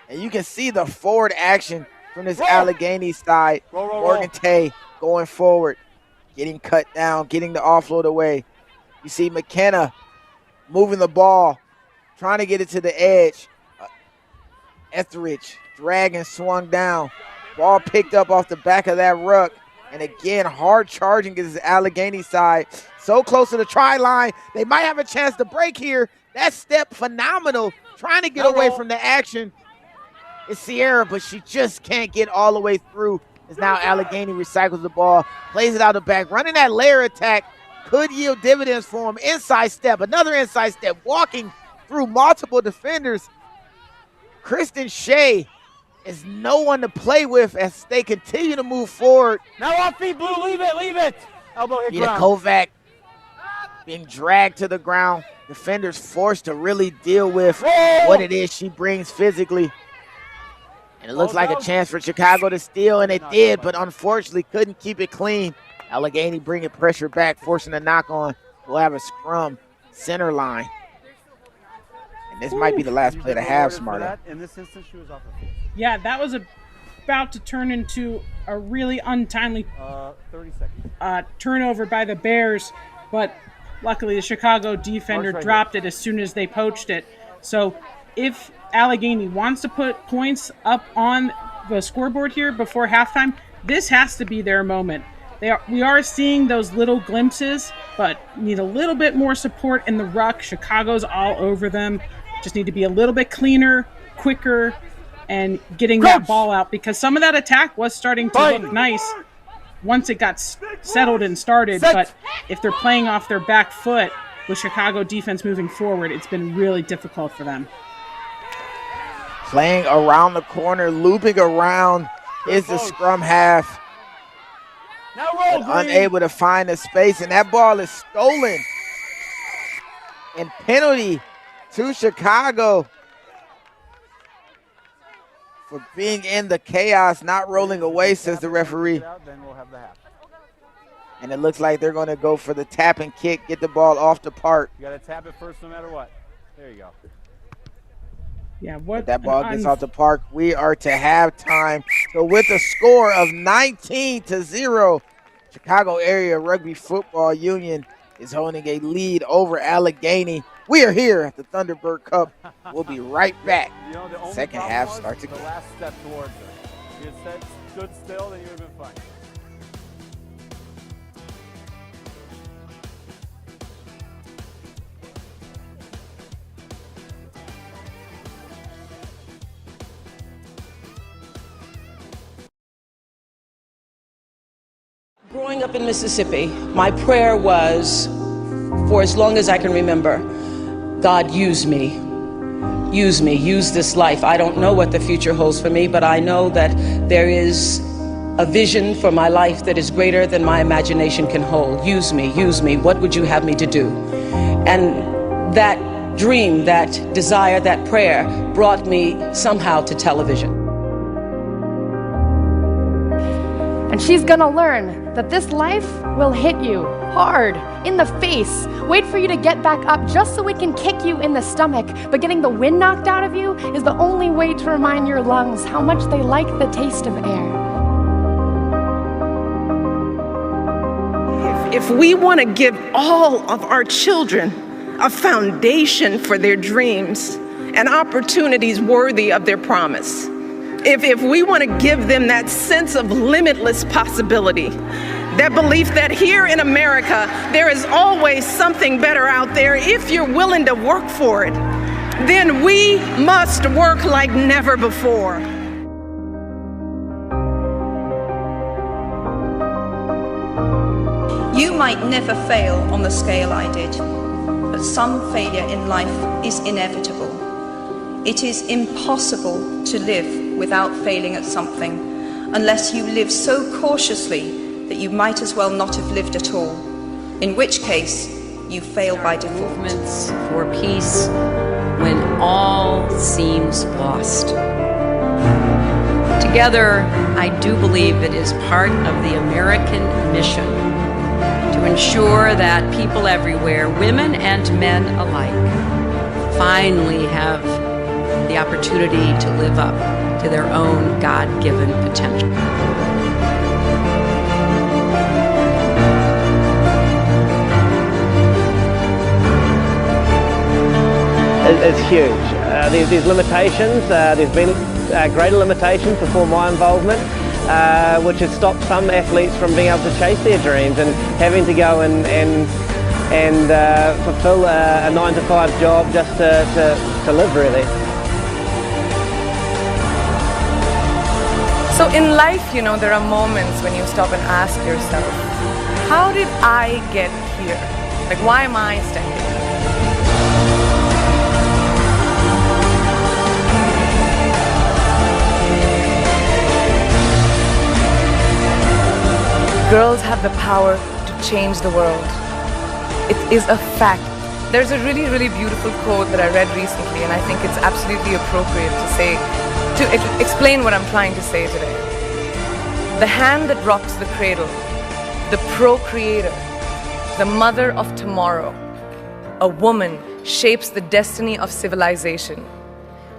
And you can see the forward action from this Allegheny side. Morgan Tay going forward, getting cut down, getting the offload away. You see McKenna moving the ball, trying to get it to the edge. Etheridge dragging, swung down. Ball picked up off the back of that ruck. And again, hard charging is the Allegheny side. So close to the try line. They might have a chance to break here. That step, phenomenal. Trying to get away from the action. It's Sierra, but she just can't get all the way through. As now Allegheny recycles the ball, plays it out the back. Running that layer attack could yield dividends for him. Inside step, another inside step, walking through multiple defenders. Kristen Shea is no one to play with as they continue to move forward.
Now off feet, Blue, leave it. Elbow hit ground.
Kovac being dragged to the ground. Defenders forced to really deal with what it is she brings physically. And it looks like a chance for Chicago to steal, and it did, but unfortunately couldn't keep it clean. Allegheny bringing pressure back, forcing a knock on. We'll have a scrum center line. And this might be the last play to have, Smarter.
In this instance, she was off her feet.
Yeah, that was about to turn into a really untimely
30 seconds.
Turnover by the Bears, but luckily the Chicago defender dropped it as soon as they poached it. So if Allegheny wants to put points up on the scoreboard here before halftime, this has to be their moment. We are seeing those little glimpses, but need a little bit more support in the ruck. Chicago's all over them. Just need to be a little bit cleaner, quicker, and getting that ball out, because some of that attack was starting to look nice once it got settled and started. But if they're playing off their back foot with Chicago defense moving forward, it's been really difficult for them.
Playing around the corner, looping around is the scrum half.
Now roll,
unable to find the space, and that ball is stolen. And penalty to Chicago for being in the chaos, not rolling away, says the referee. And it looks like they're going to go for the tap and kick, get the ball off the park.
You got to tap it first no matter what. There you go.
Yeah, what
that ball gets off the park. We are to halftime. So with a score of 19-0, Chicago Area Rugby Football Union is holding a lead over Allegheny. We are here at the Thunderbird Cup. We'll be right back. Second half starts again.
The last step towards her. If you had stood still, then you would have been fine.
Growing up in Mississippi, my prayer was, for as long as I can remember, God, use me. Use me, use this life. I don't know what the future holds for me, but I know that there is a vision for my life that is greater than my imagination can hold. Use me, use me. What would you have me to do? And that dream, that desire, that prayer brought me somehow to television.
And she's gonna learn that this life will hit you hard in the face, wait for you to get back up just so it can kick you in the stomach. But getting the wind knocked out of you is the only way to remind your lungs how much they like the taste of air.
If we want to give all of our children a foundation for their dreams and opportunities worthy of their promise, if we want to give them that sense of limitless possibility, that belief that here in America, there is always something better out there if you're willing to work for it, then we must work like never before.
You might never fail on the scale I did, but some failure in life is inevitable. It is impossible to live without failing at something, unless you live so cautiously that you might as well not have lived at all, in which case you fail by default.
Movements for peace when all seems lost. Together, I do believe it is part of the American mission to ensure that people everywhere, women and men alike, finally have the opportunity to live up to their own God-given potential.
It's huge. There's limitations. There's been greater limitations before my involvement, which has stopped some athletes from being able to chase their dreams and having to go and fulfill a 9-to-5 job just to live, really.
So in life, you know, there are moments when you stop and ask yourself, how did I get here? Like, why am I standing here? Girls have the power to change the world. It is a fact. There's a really, really beautiful quote that I read recently, and I think it's absolutely appropriate to explain what I'm trying to say today. The hand that rocks the cradle, the procreator, the mother of tomorrow, a woman shapes the destiny of civilization.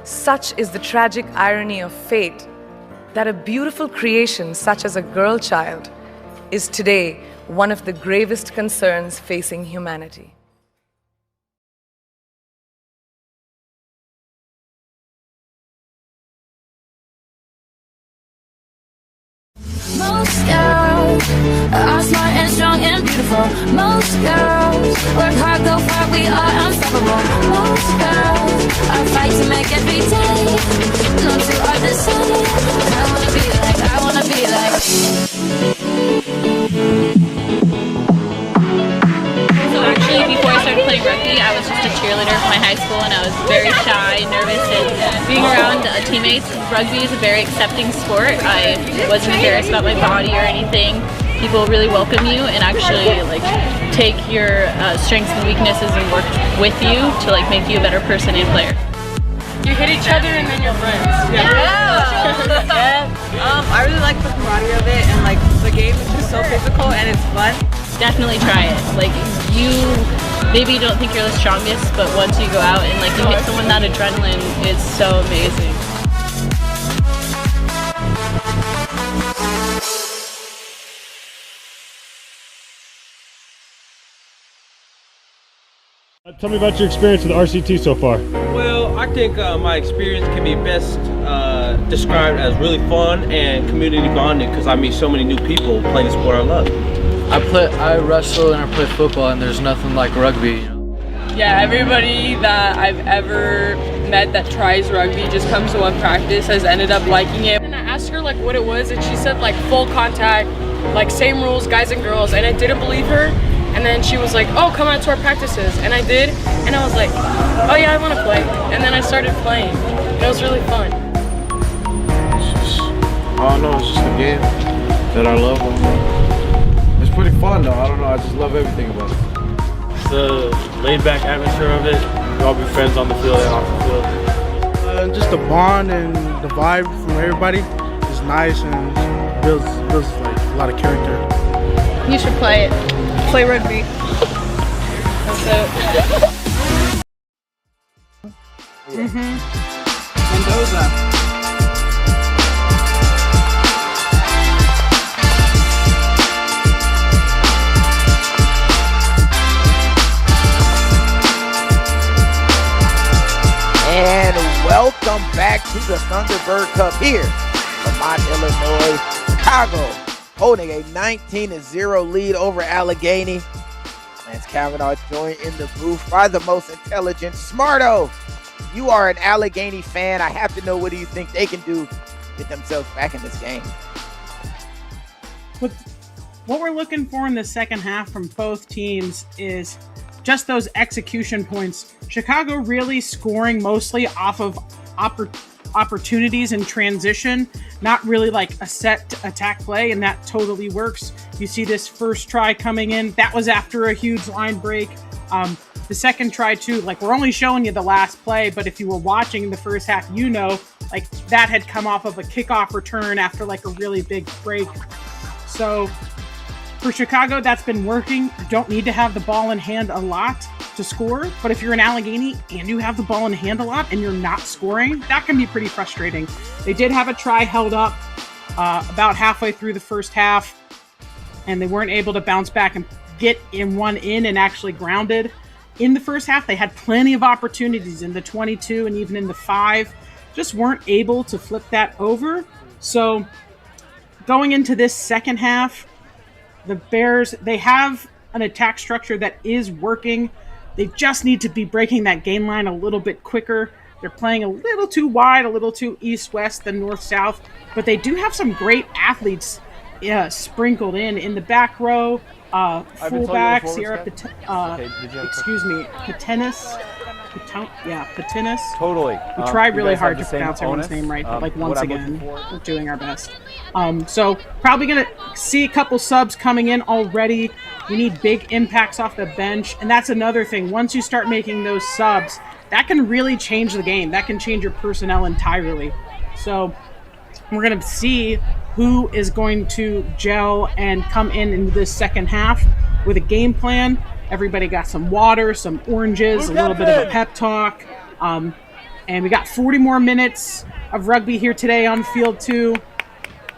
Such is the tragic irony of fate that a beautiful creation such as a girl child is today one of the gravest concerns facing humanity.
Most girls are smart and strong and beautiful. Most girls work hard, go far, we are unstoppable. Most girls are fight to make every day. No two are the same. I wanna be like.
So actually, before I started playing rugby, I was just a cheerleader for my high school, and I was very shy, nervous, and being around teammates. Rugby is a very accepting sport. I wasn't embarrassed about my body or anything. People really welcome you and actually take your strengths and weaknesses and work with you to make you a better person and player.
You hit each other and then you're friends.
Yeah.
I really like the camaraderie of it, and the game is just so physical and it's fun.
Definitely try it. Maybe you don't think you're the strongest, but once you go out and you hit someone, that adrenaline is so amazing.
Tell me about your experience with RCT so far.
Well, I think my experience can be best described as really fun and community bonding because I meet so many new people playing the sport I love.
I wrestle and I play football, and there's nothing like rugby.
Yeah, everybody that I've ever met that tries rugby just comes to one practice has ended up liking it. And I asked her what it was, and she said full contact, like same rules, guys and girls, and I didn't believe her. And then she was like, oh, come out to our practices. And I did, and I was like, oh yeah, I want to play. And then I started playing. It was really fun.
I don't know, it's just a game that I love. It's pretty fun though, I don't know, I just love everything about it.
It's the laid-back atmosphere of it. We all be friends on the field and off the field.
Just the bond and the vibe from everybody is nice and builds like a lot of character.
You should play it.
Play rugby.
That's it.
Mendoza.
And welcome back to the Thunderbird Cup here in Lamont, Illinois. Chicago holding a 19-0 lead over Allegheny. Lance Kavanaugh joined in the booth by the most intelligent Smarto. You are an Allegheny fan. I have to know, what do you think they can do to get themselves back in this game?
What we're looking for in the second half from both teams is just those execution points. Chicago really scoring mostly off of opportunities in transition, not really like a set attack play, and that totally works. You see this first try coming in, that was after a huge line break. The second try too, like, we're only showing you the last play, but if you were watching the first half, you know, like, that had come off of a kickoff return after like a really big break. So for Chicago, that's been working. You don't need to have the ball in hand a lot to score, but if you're in Allegheny and you have the ball in hand a lot and you're not scoring, that can be pretty frustrating. They did have a try held up about halfway through the first half, and they weren't able to bounce back and get one in and actually grounded. In the first half, they had plenty of opportunities in the 22 and even in the 5, just weren't able to flip that over. So going into this second half, the Bears, they have an attack structure that is working. They just need to be breaking that gain line a little bit quicker. They're playing a little too wide, a little too east-west than north-south, but they do have some great athletes sprinkled in the back row. Fullback, Sierra Patinis.
Totally.
We try really hard to pronounce everyone's name right, but like once again, we're doing our best. So probably going to see a couple subs coming in already. We need big impacts off the bench, and that's another thing. Once you start making those subs, that can really change the game. That can change your personnel entirely. So we're going to see who is going to gel and come in this second half with a game plan. Everybody got some water, some oranges, a little bit of a pep talk. And we got 40 more minutes of rugby here today on field 2.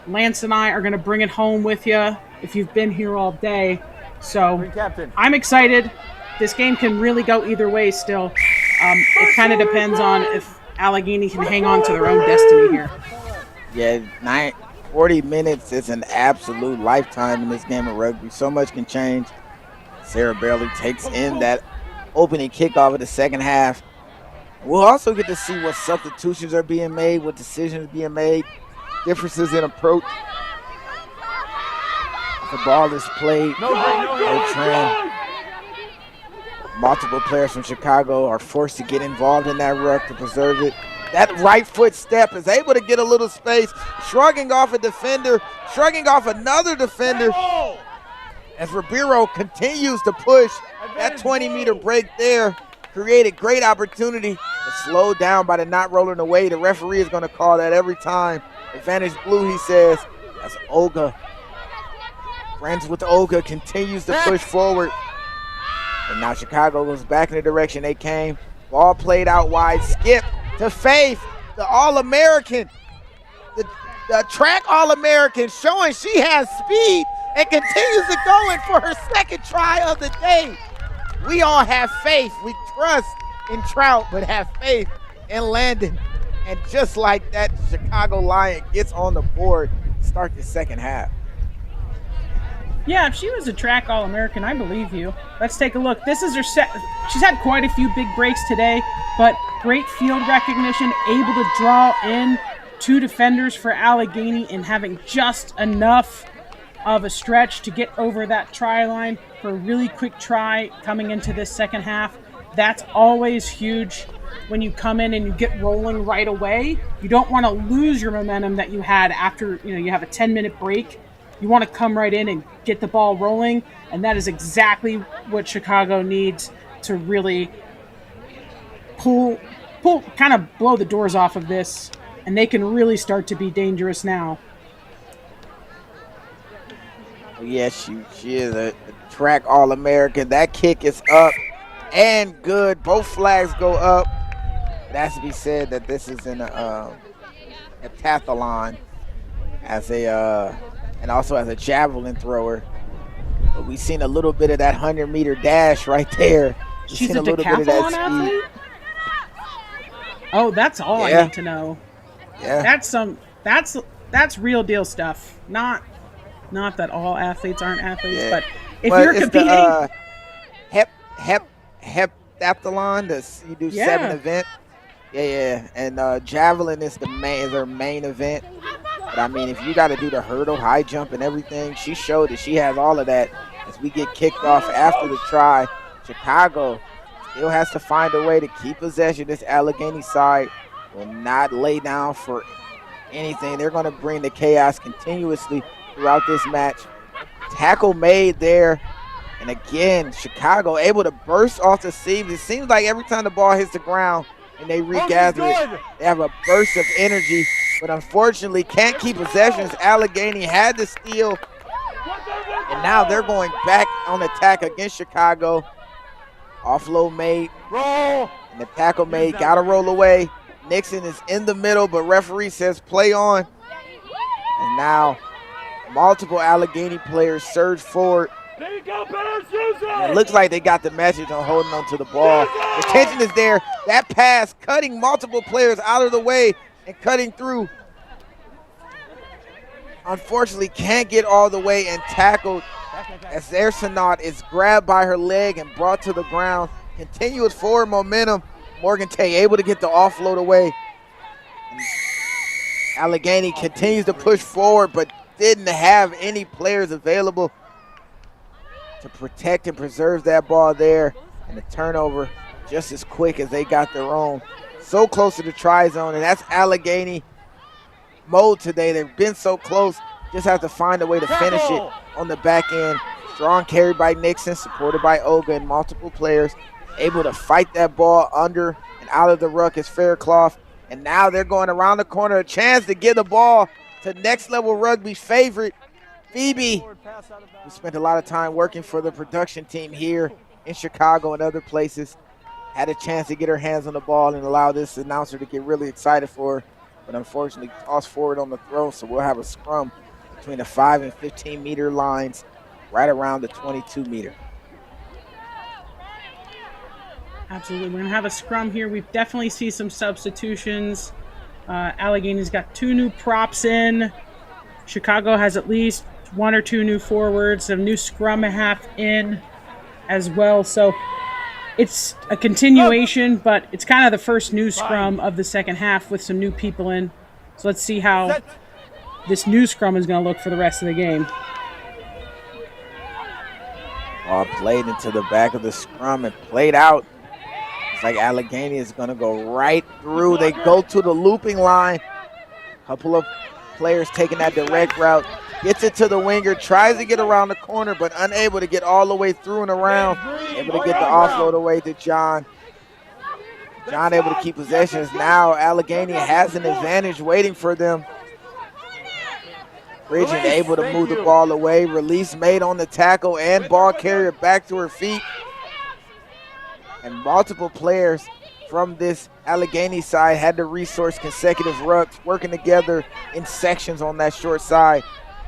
Lance and I are going to bring it home with you if you've been here all day. So I'm excited. This game can really go either way still. It kind of depends on if Allegheny can hang on to their own destiny here.
Yeah, 40 minutes is an absolute lifetime in this game of rugby. So much can change. Sarah barely takes in that opening kickoff of the second half. We'll also get to see what substitutions are being made, what decisions being made, differences in approach. The ball is played. No trend. Multiple players from Chicago are forced to get involved in that ruck to preserve it. That right foot step is able to get a little space, shrugging off a defender, shrugging off another defender. As Ribeiro continues to push, that 20-meter break there created great opportunity, but slowed down by the not rolling away. The referee is going to call that every time. Advantage blue, he says. That's Olga. Friends with Olga continues to push forward. And now Chicago goes back in the direction they came. Ball played out wide. Skip to Faith, the All-American. The track All-American, showing she has speed and continues to go in for her second try of the day. We all have faith. We trust in Trout, but have faith in Landon. And just like that, Chicago Lion gets on the board to start the second half.
Yeah, if she was a track All-American, I believe you. Let's take a look. This is her set. She's had quite a few big breaks today, but great field recognition, able to draw in 2 defenders for Allegheny and having just enough of a stretch to get over that try line for a really quick try coming into this second half. That's always huge when you come in and you get rolling right away. You don't want to lose your momentum that you had after, you have a 10-minute break. You want to come right in and get the ball rolling, and that is exactly what Chicago needs to really pull, kind of blow the doors off of this, and they can really start to be dangerous now.
Yes, she is a track All-American. That kick is up and good. Both flags go up. It has to be said that this is in a heptathlon and also as a javelin thrower. But we've seen a little bit of that 100-meter dash right there.
She's a decathlon athlete? Oh, that's all I need to know.
Yeah.
That's real deal stuff. Not that all athletes aren't athletes, but if you're competing,
heptathlon, you do 7 events. Yeah. And javelin is their main event. But I mean, if you got to do the hurdle, high jump, and everything, she showed that she has all of that. As we get kicked off after the try, Chicago still has to find a way to keep possession. This Allegheny side will not lay down for anything. They're going to bring the chaos continuously throughout this match. Tackle made there. And again, Chicago able to burst off the seams. It seems like every time the ball hits the ground and they regather it, they have a burst of energy. But unfortunately, can't keep possessions. Allegheny had the steal. And now they're going back on attack against Chicago. Offload made. Roll. And the tackle made. Got to roll away. Nixon is in the middle, but referee says play on. And now multiple Allegheny players surge forward. It looks like they got the message on holding on to the ball. The tension is there. That pass cutting multiple players out of the way and cutting through. Unfortunately, can't get all the way and tackled as Ersanat is grabbed by her leg and brought to the ground. Continuous forward momentum. Morgan Tay able to get the offload away. And Allegheny continues to push forward, but didn't have any players available to protect and preserve that ball there. And the turnover just as quick as they got their own. So close to the try zone, and that's Allegheny mode today. They've been so close, just have to find a way to finish it on the back end. Strong carry by Nixon, supported by Olga and multiple players, able to fight that ball under and out of the ruck as Faircloth. And now they're going around the corner, a chance to get the ball to next level rugby favorite, Phoebe, who spent a lot of time working for the production team here in Chicago and other places. Had a chance to get her hands on the ball and allow this announcer to get really excited for her, but unfortunately tossed forward on the throw, so we'll have a scrum between the 5 and 15 meter lines right around the 22 meter.
Absolutely, we're gonna have a scrum here. We definitely see some substitutions. Allegheny's got 2 new props in. Chicago has at least 1 or 2 new forwards, a new scrum half in as well. So it's a continuation, but it's kind of the first new scrum of the second half with some new people in. So let's see how this new scrum is going to look for the rest of the game.
Ball played into the back of the scrum and played out. It's like Allegheny is going to go right through. They go to the looping line. Couple of players taking that direct route. Gets it to the winger, tries to get around the corner, but unable to get all the way through and around. Able to get the offload away to John. John able to keep possessions. Now Allegheny has an advantage waiting for them. Bridget able to move the ball away. Release made on the tackle and ball carrier back to her feet. And multiple players from this Allegheny side had to resource consecutive rucks, working together in sections on that short side.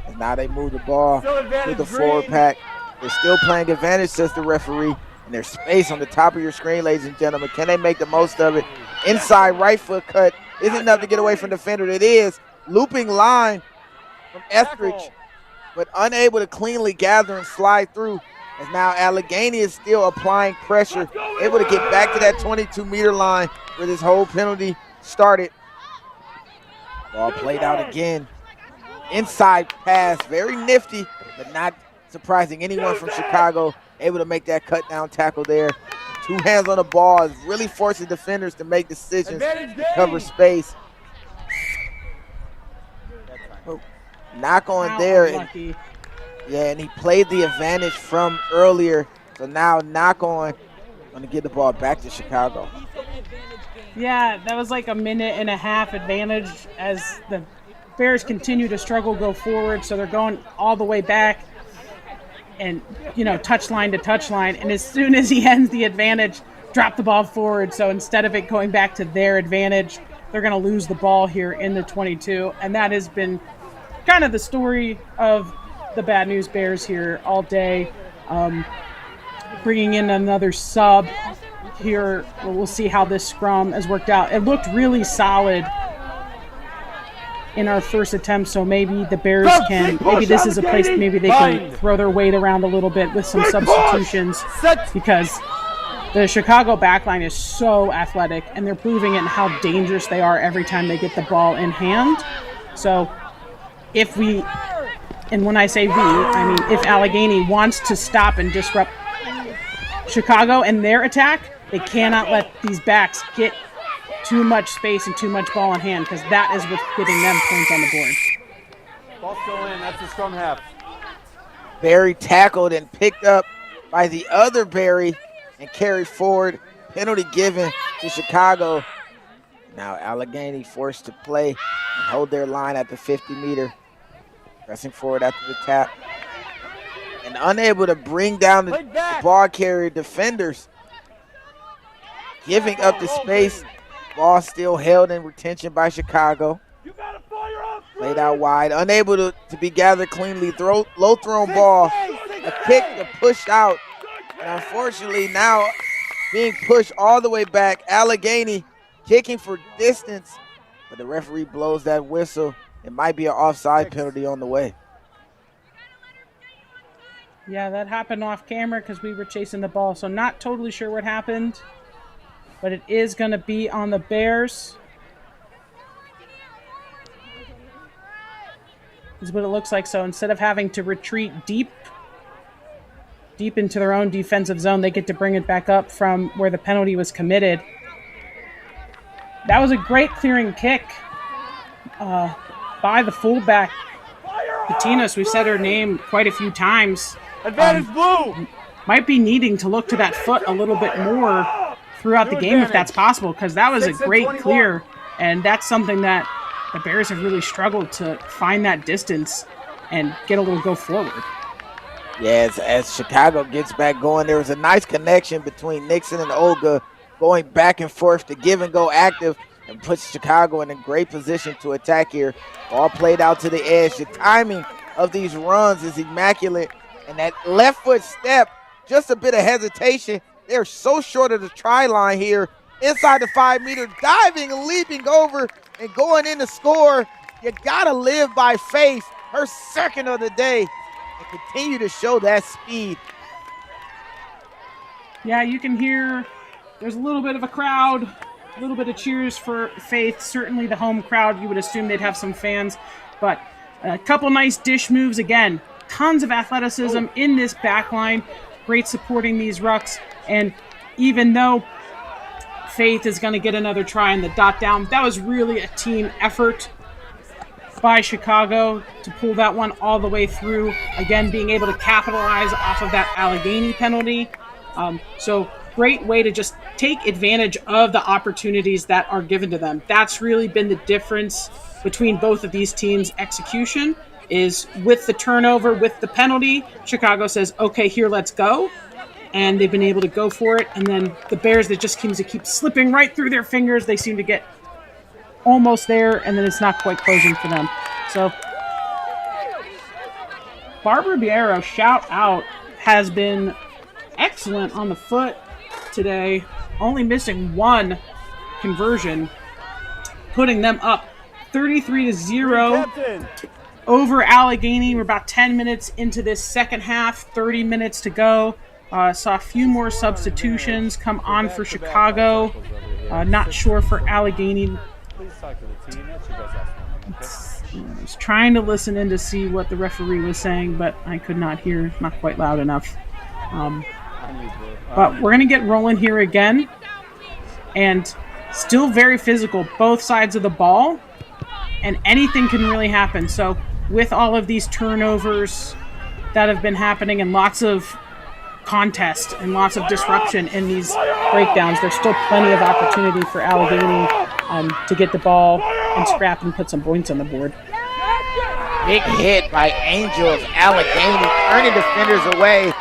And now they move the ball to the forward pack. They're still playing advantage, says the referee. And there's space on the top of your screen, ladies and gentlemen. Can they make the most of it? Inside right foot cut. Isn't enough to get away from the defender. It is. Looping line from Etheridge, but unable to cleanly gather and slide through. As now Allegheny is still applying pressure. Able to get back to that 22-meter line where this whole penalty started. Ball played out again. Inside pass, very nifty. but not surprising anyone from Chicago, able to make that cut down tackle there. 2 hands on the ball is really forcing defenders to make decisions to cover space. Knock on there. And, yeah, and he played the advantage from earlier. So now knock on, going to get the ball back to Chicago.
Yeah, that was like a 1.5 minute advantage as the Bears continue to struggle go forward. So they're going all the way back and, touchline to touchline. And as soon as he ends the advantage, drop the ball forward. So instead of it going back to their advantage, they're going to lose the ball here in the 22. And that has been kind of the story of the Bad News Bears here all day. Bringing in another sub here. We'll see how this scrum has worked out. It looked really solid in our first attempt, so maybe the Bears maybe this is a place maybe they can throw their weight around a little bit with some substitutions, because the Chicago backline is so athletic, and they're proving it in how dangerous they are every time they get the ball in hand. So if we, and when I say we, I mean if Allegheny wants to stop and disrupt Chicago and their attack, they cannot let these backs get too much space and too much ball in hand, because that is what's getting them points on the board.
Ball still in. That's the scrum half.
Barry tackled and picked up by the other Barry and carried forward. Penalty given to Chicago. Now Allegheny forced to play and hold their line at the 50-meter. Pressing forward after the tap. And unable to bring down the ball carrier defenders. Giving up the space. Ball still held in retention by Chicago. Played out wide. Unable to be gathered cleanly. Low thrown ball. A kick to push out. And unfortunately now being pushed all the way back. Allegheny kicking for distance. But the referee blows that whistle. It might be an offside penalty on the way.
Yeah, that happened off camera because we were chasing the ball. So not totally sure what happened. But it is going to be on the Bears. This is what it looks like. So instead of having to retreat deep into their own defensive zone, they get to bring it back up from where the penalty was committed. That was a great clearing kick by the fullback, Patinos. We've said her name quite a few times.
Advantage blue!
Might be needing to look to that foot a little bit more throughout the game if that's possible, because that was a great clear, and that's something that the Bears have really struggled to find that distance and get a little go forward.
Yeah, as Chicago gets back going, there was a nice connection between Nixon and Olga going back and forth to give and go active and puts Chicago in a great position to attack here. All played out to the edge. The timing of these runs is immaculate, and that left foot step, just a bit of hesitation. They're so short of the try line here. Inside the 5-meter, diving and leaping over and going in to score. You gotta live by faith. Her second of the day, and continue to show that speed.
Yeah, you can hear there's a little bit of a crowd, a little bit of cheers for Faith. Certainly the home crowd, you would assume they'd have some fans, but a couple nice dish moves. Again, tons of athleticism in this back line. Great supporting these rucks. And even though Faith is going to get another try on the dot down, that was really a team effort by Chicago to pull that one all the way through. Again, being able to capitalize off of that Allegheny penalty. So great way to just take advantage of the opportunities that are given to them. That's really been the difference between both of these teams' execution, is with the turnover, with the penalty, Chicago says, okay, here, let's go. And they've been able to go for it. And then the Bears, that just seems to keep slipping right through their fingers. They seem to get almost there, and then it's not quite closing for them. So Barbara Biero, shout out, has been excellent on the foot today, only missing one conversion, putting them up 33-0 over Allegheny. We're about 10 minutes into this second half, 30 minutes to go. Saw a few more substitutions come on for Chicago. Not sure for Allegheny. I was trying to listen in to see what the referee was saying, but I could not hear, not quite loud enough. But we're going to get rolling here again. And still very physical, both sides of the ball. And anything can really happen. So with all of these turnovers that have been happening and lots of contest and lots of disruption in these breakdowns, there's still plenty of opportunity for Allegheny to get the ball and scrap and put some points on the board.
Big hit by Angels. Allegheny turning defenders away.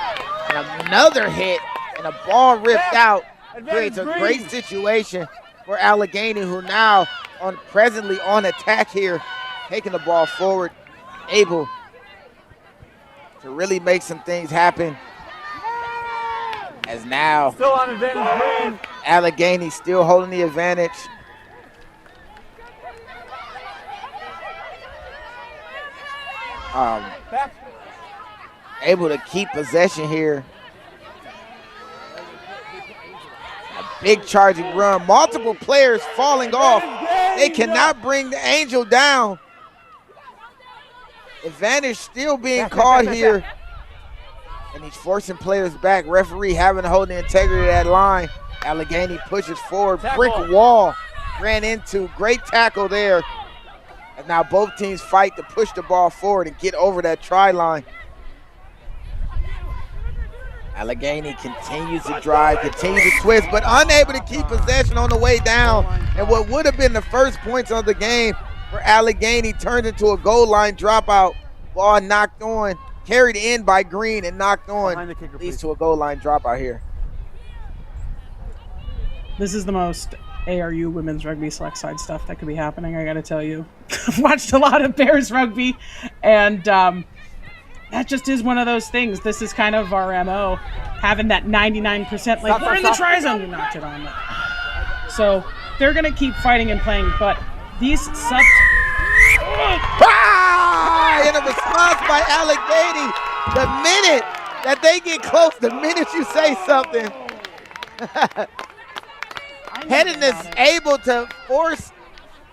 And another hit and a ball ripped out. Creates a great situation for Allegheny, who now presently on attack here, taking the ball forward, able to really make some things happen. As now,
still on advantage green.
Allegheny still holding the advantage. Able to keep possession here. A big charging run. Multiple players falling off. They cannot bring the Angel down. Advantage still being called here. And he's forcing players back. Referee having to hold the integrity of that line. Allegheny pushes forward. Brick wall ran into. Great tackle there. And now both teams fight to push the ball forward and get over that try line. Allegheny continues to drive, continues to twist, but unable to keep possession on the way down. And what would have been the first points of the game for Allegheny turned into a goal line dropout. Ball knocked on, carried in by Green and knocked on. Leads to a goal line dropout here.
This is the most ARU women's rugby select side stuff that could be happening, I gotta tell you. I've watched a lot of Bears rugby, and that just is one of those things. This is kind of our MO, having that 99%, like, we're in the try zone, you knocked it on. So they're gonna keep fighting and playing, but these subs...
And a response by Allegheny. The minute that they get close, the minute you say something, Hedden is able to force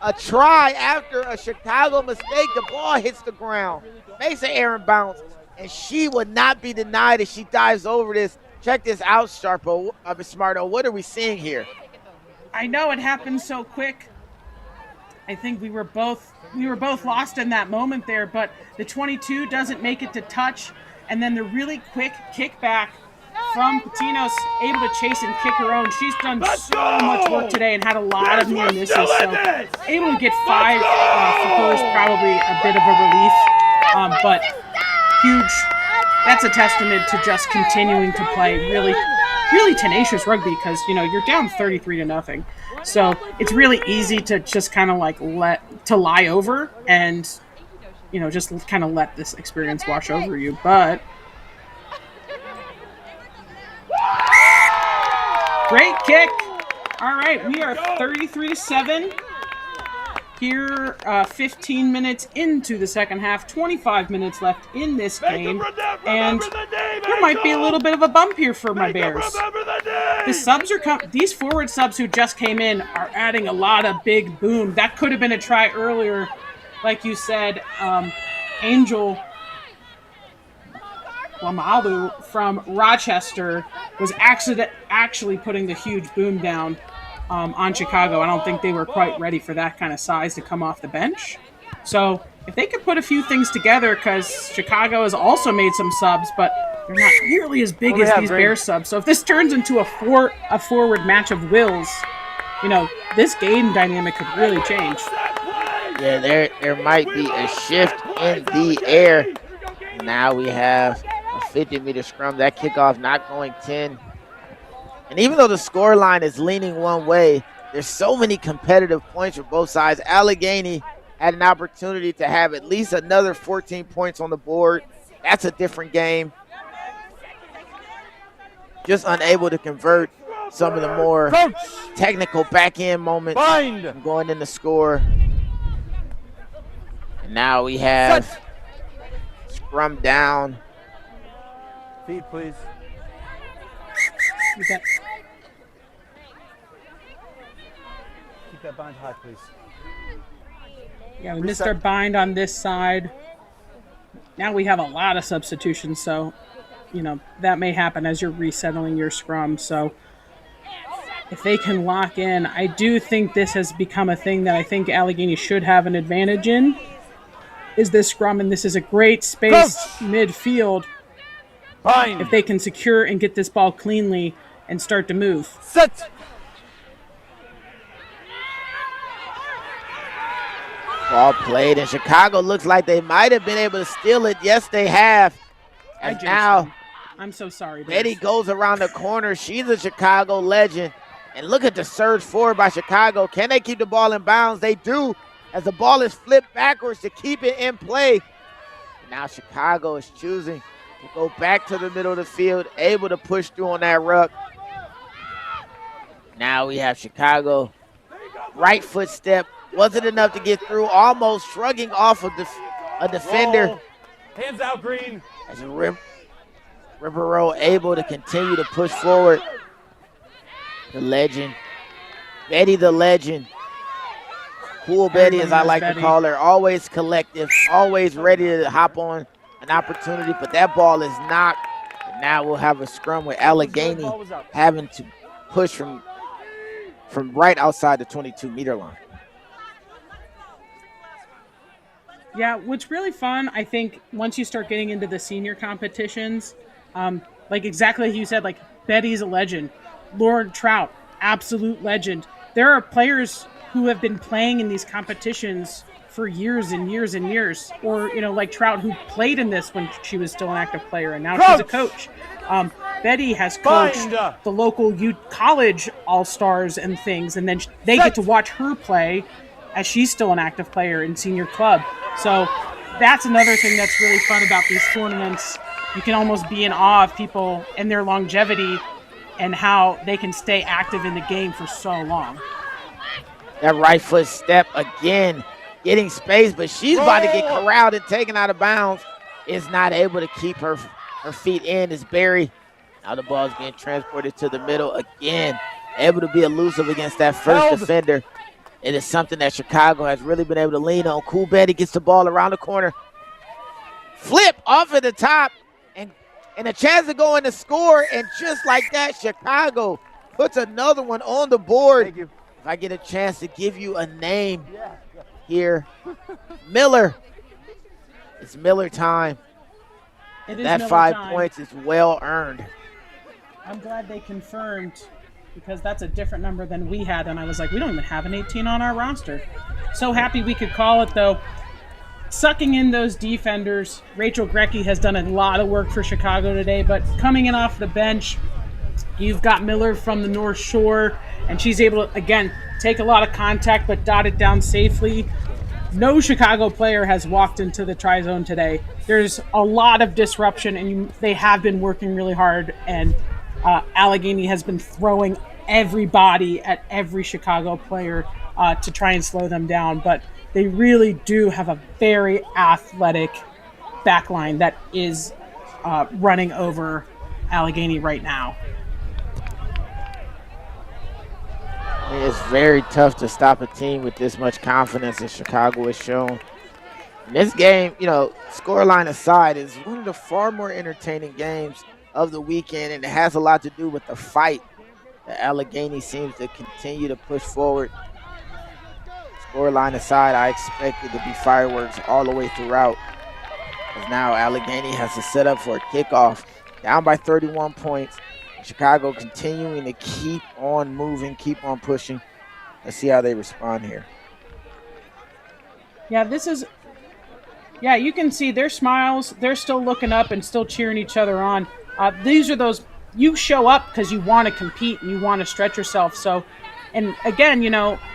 a try after a Chicago mistake. The ball hits the ground, makes an errant bounce, and she would not be denied if she dives over this. Check this out, Smarto. What are we seeing here?
I know it happened so quick. I think we were both lost in that moment there, but the 22 doesn't make it to touch, and then the really quick kickback from Patino's able to chase and kick her own. She's done so much work today and had a lot of near misses, so able to get 5 for her is probably a bit of a relief, but huge. That's a testament to just continuing to play really tenacious rugby, because you're down 33-0. So it's really easy to just kind of like lie over and just kind of let this experience wash over you. But great kick. All right, we are 33-7 here, 15 minutes into the second half, 25 minutes left in this game, and there might be a little bit of a bump here for my Bears. The subs these forward subs who just came in are adding a lot of big boom. That could have been a try earlier, like you said. Angel Wamalu from Rochester was actually putting the huge boom down on Chicago. I don't think they were quite ready for that kind of size to come off the bench. So if they could put a few things together, because Chicago has also made some subs, but they're not nearly as big as these Bears subs. So if this turns into a forward match of wills, this game dynamic could really change.
Yeah, there might be a shift in the air. Now we have a 50-meter scrum. That kickoff not going 10. And even though the score line is leaning one way, there's so many competitive points for both sides. Allegheny had an opportunity to have at least another 14 points on the board. That's a different game. Just unable to convert some of the more technical back-end moments going in the score. And now we have scrum down.
Feed, please. Keep that bind high, please.
Yeah, we missed our bind on this side. Now we have a lot of substitutions, so, that may happen as you're resettling your scrum. So if they can lock in, I do think this has become a thing that I think Allegheny should have an advantage in, is this scrum, and this is a great space midfield.
Bind.
If they can secure and get this ball cleanly and start to move.
Set.
Ball played, and Chicago looks like they might have been able to steal it. Yes, they have. And now,
I'm so sorry.
Betty goes around the corner. She's a Chicago legend. And look at the surge forward by Chicago. Can they keep the ball in bounds? They do, as the ball is flipped backwards to keep it in play. Now Chicago is choosing to go back to the middle of the field, able to push through on that ruck. Now we have Chicago. Right foot step. Wasn't enough to get through. Almost shrugging off of a defender.
Roll. Hands out, Green.
As Ribeiro able to continue to push forward. The legend. Betty the legend. Cool Betty, as I like to call her. Always collective. Always ready to hop on an opportunity. But that ball is knocked. And now we'll have a scrum with Allegheny having to push from right outside the 22-meter line.
Yeah, what's really fun, I think, once you start getting into the senior competitions, like exactly like you said, like Betty's a legend. Lauren Trout, absolute legend. There are players who have been playing in these competitions for years and years and years. Or, like Trout, who played in this when she was still an active player, and now she's a coach. Betty has coached the local youth college all-stars and things, and then they get to watch her play as she's still an active player in senior club. So that's another thing that's really fun about these tournaments. You can almost be in awe of people and their longevity and how they can stay active in the game for so long.
That right foot step again, getting space, but she's about to get corralled and taken out of bounds. Is not able to keep her feet in. Is Barry. Now the ball's getting transported to the middle again. Able to be elusive against that first defender. It is something that Chicago has really been able to lean on. Cool Betty gets the ball around the corner. Flip off at the top and a chance to go in the score. And just like that, Chicago puts another one on the board.
Thank you.
If I get a chance to give you a name here, Miller. It's Miller time. That Miller 5 points is well earned.
I'm glad they confirmed, because that's a different number than we had, and I was like, we don't even have an 18 on our roster. So happy we could call it, though. Sucking in those defenders, Rachel Grecki has done a lot of work for Chicago today, but coming in off the bench, you've got Miller from the North Shore, and she's able to, again, take a lot of contact but dot it down safely. No Chicago player has walked into the try zone today. There's a lot of disruption, and they have been working really hard, and Allegheny has been throwing everybody at every Chicago player to try and slow them down. But they really do have a very athletic backline that is running over Allegheny right now.
It's very tough to stop a team with this much confidence as Chicago has shown. This game, scoreline aside, is one of the far more entertaining games of the weekend, and it has a lot to do with the fight that Allegheny seems to continue to push forward. Scoreline aside, I expect it to be fireworks all the way throughout, as now Allegheny has to set up for a kickoff, down by 31 points. Chicago continuing to keep on moving, keep on pushing. Let's see how they respond here.
Yeah, you can see their smiles. They're still looking up and still cheering each other on. These are those, you show up because you want to compete and you want to stretch yourself. So, and again,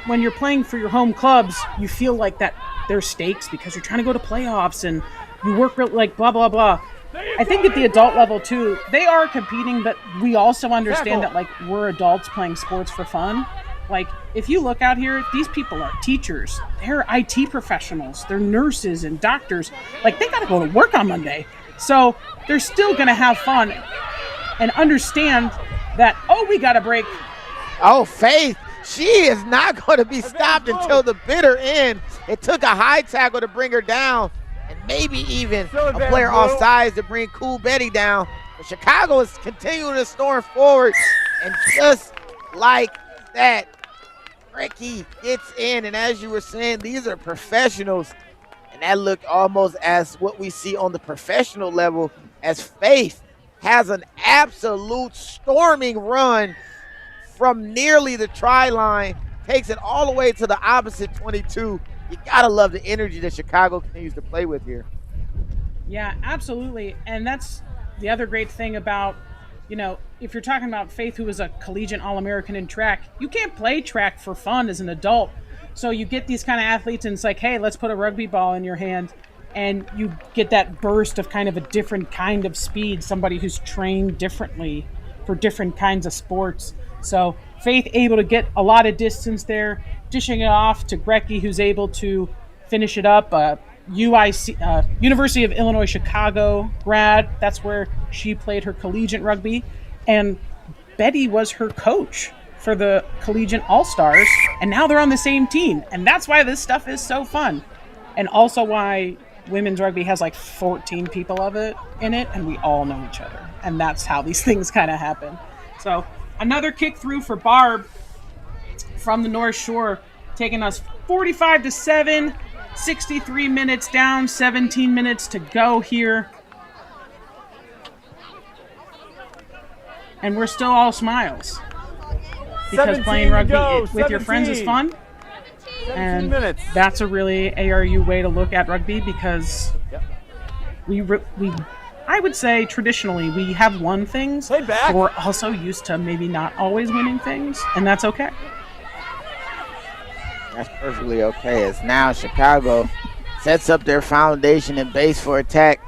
when you're playing for your home clubs, you feel like that there's stakes because you're trying to go to playoffs and you work like blah, blah, blah. I think at the adult level too, they are competing, but we also understand that we're adults playing sports for fun. Like, if you look out here, these people are teachers, they're IT professionals, they're nurses and doctors. They got to go to work on Monday. So they're still going to have fun and understand that, we got a break.
Oh, Faith, she is not going to be stopped until the bitter end. It took a high tackle to bring her down, and maybe even a player offsides to bring Cool Betty down. But Chicago is continuing to storm forward, and just like that, Ricky gets in. And as you were saying, these are professionals, and that looked almost as what we see on the professional level, as Faith has an absolute storming run from nearly the try line, takes it all the way to the opposite 22. You gotta love the energy that Chicago continues to play with here.
Yeah, absolutely. And that's the other great thing about, if you're talking about Faith, who was a collegiate All-American in track, you can't play track for fun as an adult. So you get these kind of athletes and it's like, hey, let's put a rugby ball in your hand. And you get that burst of kind of a different kind of speed, somebody who's trained differently for different kinds of sports. So Faith able to get a lot of distance there, dishing it off to Grecky, who's able to finish it up. University of Illinois Chicago grad. That's where she played her collegiate rugby. And Betty was her coach for the collegiate All-Stars. And now they're on the same team. And that's why this stuff is so fun. And also why women's rugby has like 14 people in it, and we all know each other. And that's how these things kind of happen. So another kick through for Barb from the North Shore, taking us 45-7, 63 minutes down, 17 minutes to go here. And we're still all smiles. Because playing rugby with your friends is fun. And that's a really ARU way to look at rugby, because I would say traditionally we have won things, but we're also used to maybe not always winning things, and that's okay.
That's perfectly okay, as now Chicago sets up their foundation and base for attack.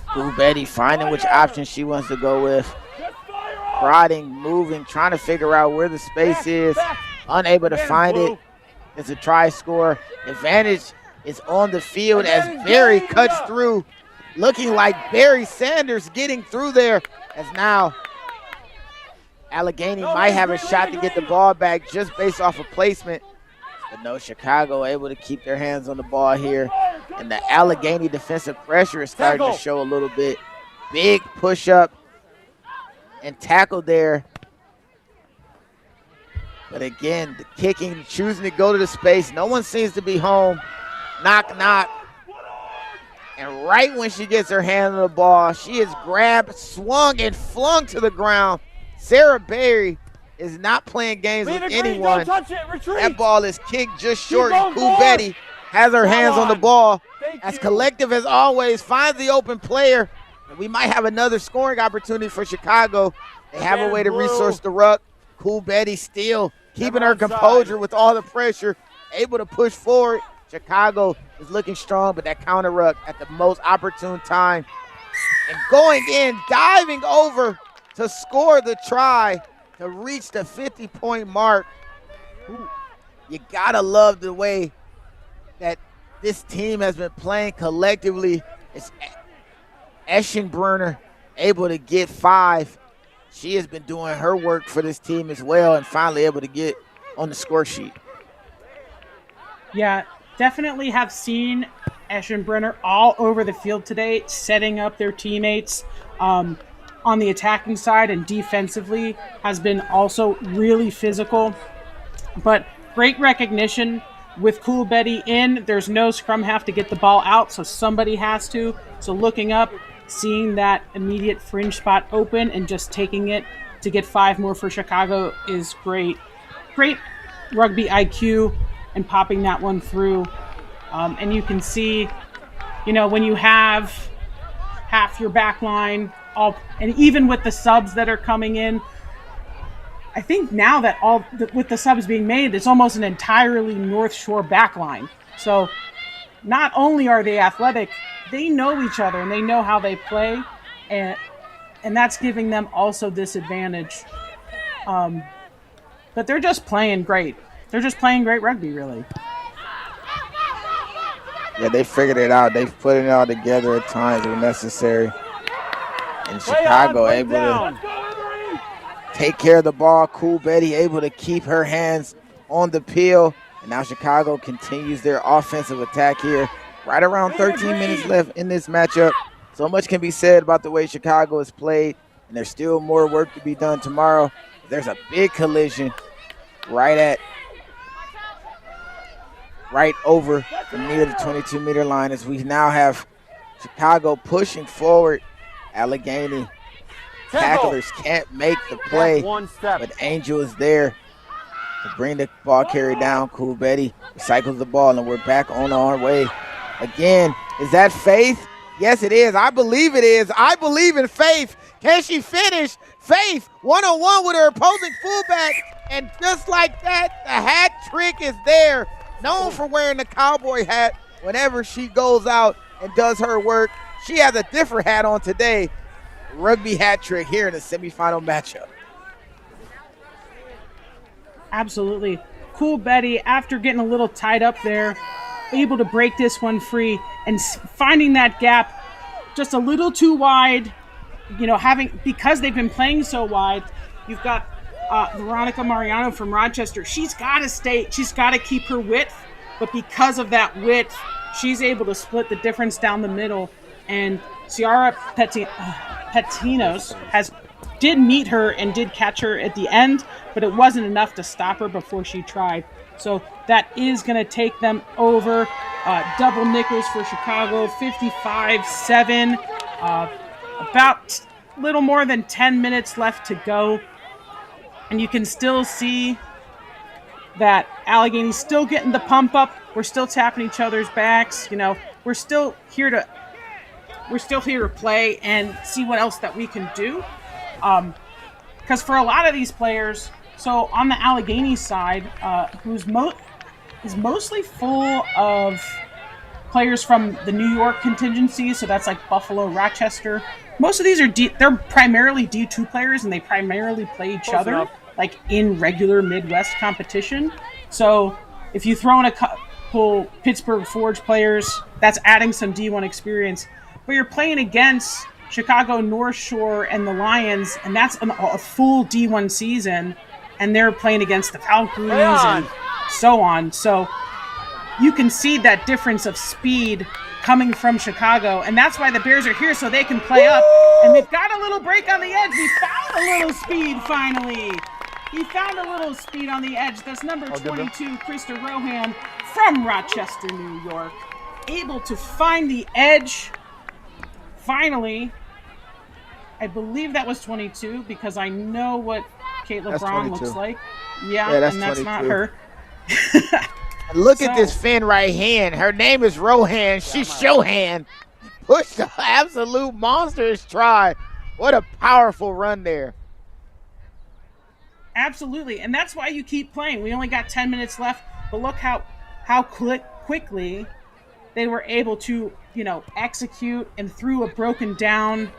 Cool Betty finding which option she wants to go with. Prodding, moving, trying to figure out where the space is. Unable to find it. It's a try score. Advantage is on the field as Barry cuts through, looking like Barry Sanders getting through there, as now Allegheny might have a shot to get the ball back just based off of placement. But no, Chicago able to keep their hands on the ball here. And the Allegheny defensive pressure is starting to show a little bit. Big push up and tackle there. But again, the kicking, choosing to go to the space. No one seems to be home. Knock, knock. And right when she gets her hand on the ball, she is grabbed, swung, and flung to the ground. Sarah Berry is not playing games with anyone. That ball is kicked just short, and Cool Betty has her hands on the ball. As Collective, as always, finds the open player. And we might have another scoring opportunity for Chicago. They have a way to resource the ruck. Cool Betty still keeping her composure with all the pressure, able to push forward. Chicago is looking strong, but that counter ruck at the most opportune time. And going in, diving over to score the try to reach the 50-point mark. You gotta love the way that this team has been playing collectively. It's Eschenbrunner able to get 5. She has been doing her work for this team as well, and finally able to get on the score sheet.
Yeah, definitely have seen Eschenbrunner all over the field today, setting up their teammates on the attacking side, and defensively has been also really physical. But great recognition with Cool Betty in. There's no scrum half to get the ball out, so somebody has to. So looking up, seeing that immediate fringe spot open and just taking it to get 5 more for Chicago is great. Great rugby IQ and popping that one through. And you can see, when you have half your back line, and even with the subs that are coming in, I think now that with the subs being made, it's almost an entirely North Shore back line. So not only are they athletic, they know each other and they know how they play, and that's giving them also this advantage. But they're just playing great. They're just playing great rugby, really.
Yeah, they figured it out. They've put it all together at times when necessary. And Chicago able to take care of the ball. Cool Betty able to keep her hands on the peel. And now Chicago continues their offensive attack here. Right around 13 minutes left in this matchup. So much can be said about the way Chicago has played, and there's still more work to be done tomorrow. There's a big collision right over near the 22-meter line as we now have Chicago pushing forward. Allegheny tacklers can't make the play, but Angel is there to bring the ball carrier down. Cool Betty recycles the ball, and we're back on our way. Again, is that Faith? Yes, it is. I believe it is. I believe in Faith. Can she finish? Faith, one-on-one with her opposing fullback, and just like that, the hat trick is there. Known for wearing the cowboy hat whenever she goes out and does her work. She has a different hat on today. Rugby hat trick here in the semifinal matchup.
Absolutely. Cool Betty, after getting a little tied up there, able to break this one free and finding that gap just a little too wide. You know, because they've been playing so wide, you've got Veronica Mariano from Rochester. She's got to keep her width, but because of that width, she's able to split the difference down the middle. And Ciara Petinos did meet her and did catch her at the end, but it wasn't enough to stop her before she tried. So that is going to take them over. Double nickels for Chicago, 55-7. About a little more than 10 minutes left to go. And you can still see that Allegheny's still getting the pump up. We're still tapping each other's backs. You know, we're still here to play and see what else that we can do. Because for a lot of these players, so on the Allegheny side, who's mostly full of players from the New York contingency, so that's like Buffalo, Rochester. Most of these they're primarily D2 players, and they primarily play each other like in regular Midwest competition. So if you throw in a couple Pittsburgh Forge players, that's adding some D1 experience. But you're playing against Chicago North Shore and the Lions, and that's a full D1 season, and they're playing against the Valkyries and so on. So you can see that difference of speed coming from Chicago, and that's why the Bears are here, so they can play up. And we've got a little break on the edge. We found a little speed finally. He found a little speed on the edge. That's number 22, Krista Rohan from Rochester, New York, able to find the edge finally. I believe that was 22 because I know what Kate LeBron looks like. Yeah, that's and that's 22. Not her.
Look at this Finn right hand. Her name is Rohan. She's Shohan. Push the absolute monstrous try. What a powerful run there.
Absolutely, and that's why you keep playing. We only got 10 minutes left, but look how quickly they were able to, execute and through a broken down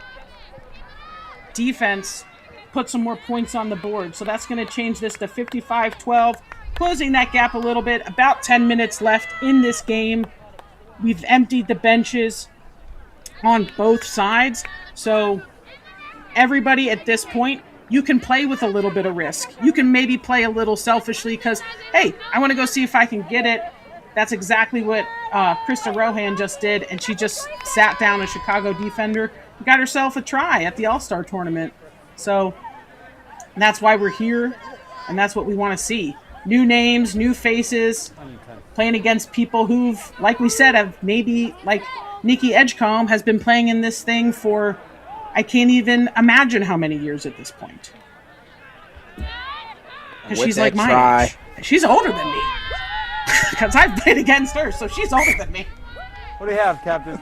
defense, put some more points on the board. So that's going to change this to 55-12, closing that gap a little bit. About 10 minutes left in this game. We've emptied the benches on both sides. So everybody at this point, you can play with a little bit of risk. You can maybe play a little selfishly because, hey, I want to go see if I can get it. That's exactly what Krista Rohan just did, and she just sat down a Chicago defender and got herself a try at the All-Star tournament. So that's why we're here, and that's what we want to see. New names, new faces, playing against people who've, like we said, have maybe, like Nikki Edgecombe has been playing in this thing for, I can't even imagine how many years at this point. Because she's like my age. She's older than me. Because I've played against her, so she's older than me.
What do you have, Captain?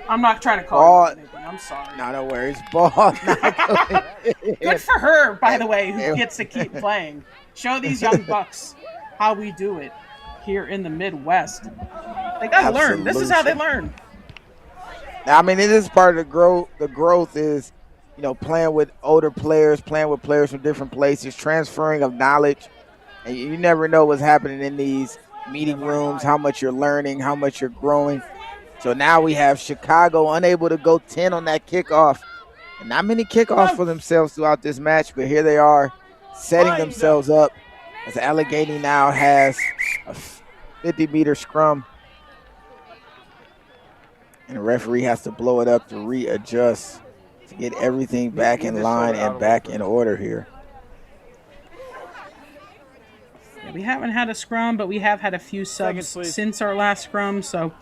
I'm not trying to call her anything. I'm sorry.
No worries. Ball.
Good for her, by the way, who gets to keep playing. Show these young bucks how we do it here in the Midwest. They got to learn. This is how they learn.
I mean, it is part of the growth. The growth is, playing with older players, playing with players from different places, transferring of knowledge. And you never know what's happening in these meeting rooms, how much you're learning, how much you're growing. So now we have Chicago unable to go 10 on that kickoff. And not many kickoffs for themselves throughout this match, but here they are setting themselves up as Allegheny now has a 50-meter scrum. And the referee has to blow it up to readjust to get everything back in line and back in order here.
Yeah, we haven't had a scrum, but we have had a few subs since our last scrum, so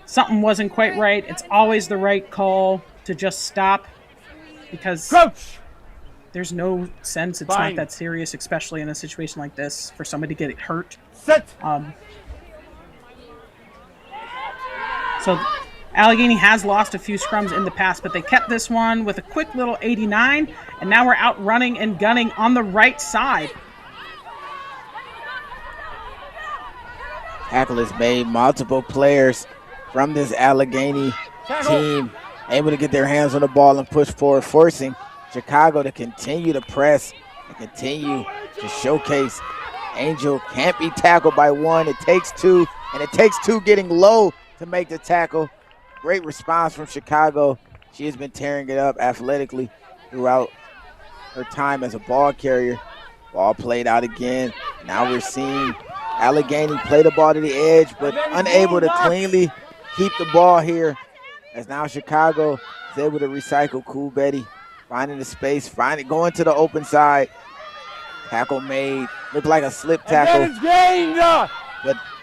something wasn't quite right. It's always the right call to just stop because there's no sense. It's not that serious, especially in a situation like this, for somebody to get hurt. So Allegheny has lost a few scrums in the past, but they kept this one with a quick little 89, and now we're out running and gunning on the right side.
Tackle has made multiple players from this Allegheny team able to get their hands on the ball and push forward, forcing Chicago to continue to press and continue to showcase Angel can't be tackled by one. It takes two, and it takes two getting low to make the tackle. Great response from Chicago. She has been tearing it up athletically throughout her time as a ball carrier. Ball played out again. Now we're seeing Allegheny play the ball to the edge, but unable to cleanly keep the ball here, as now Chicago is able to recycle Cool Betty, finding the space, going to the open side. Tackle made, looked like a slip tackle.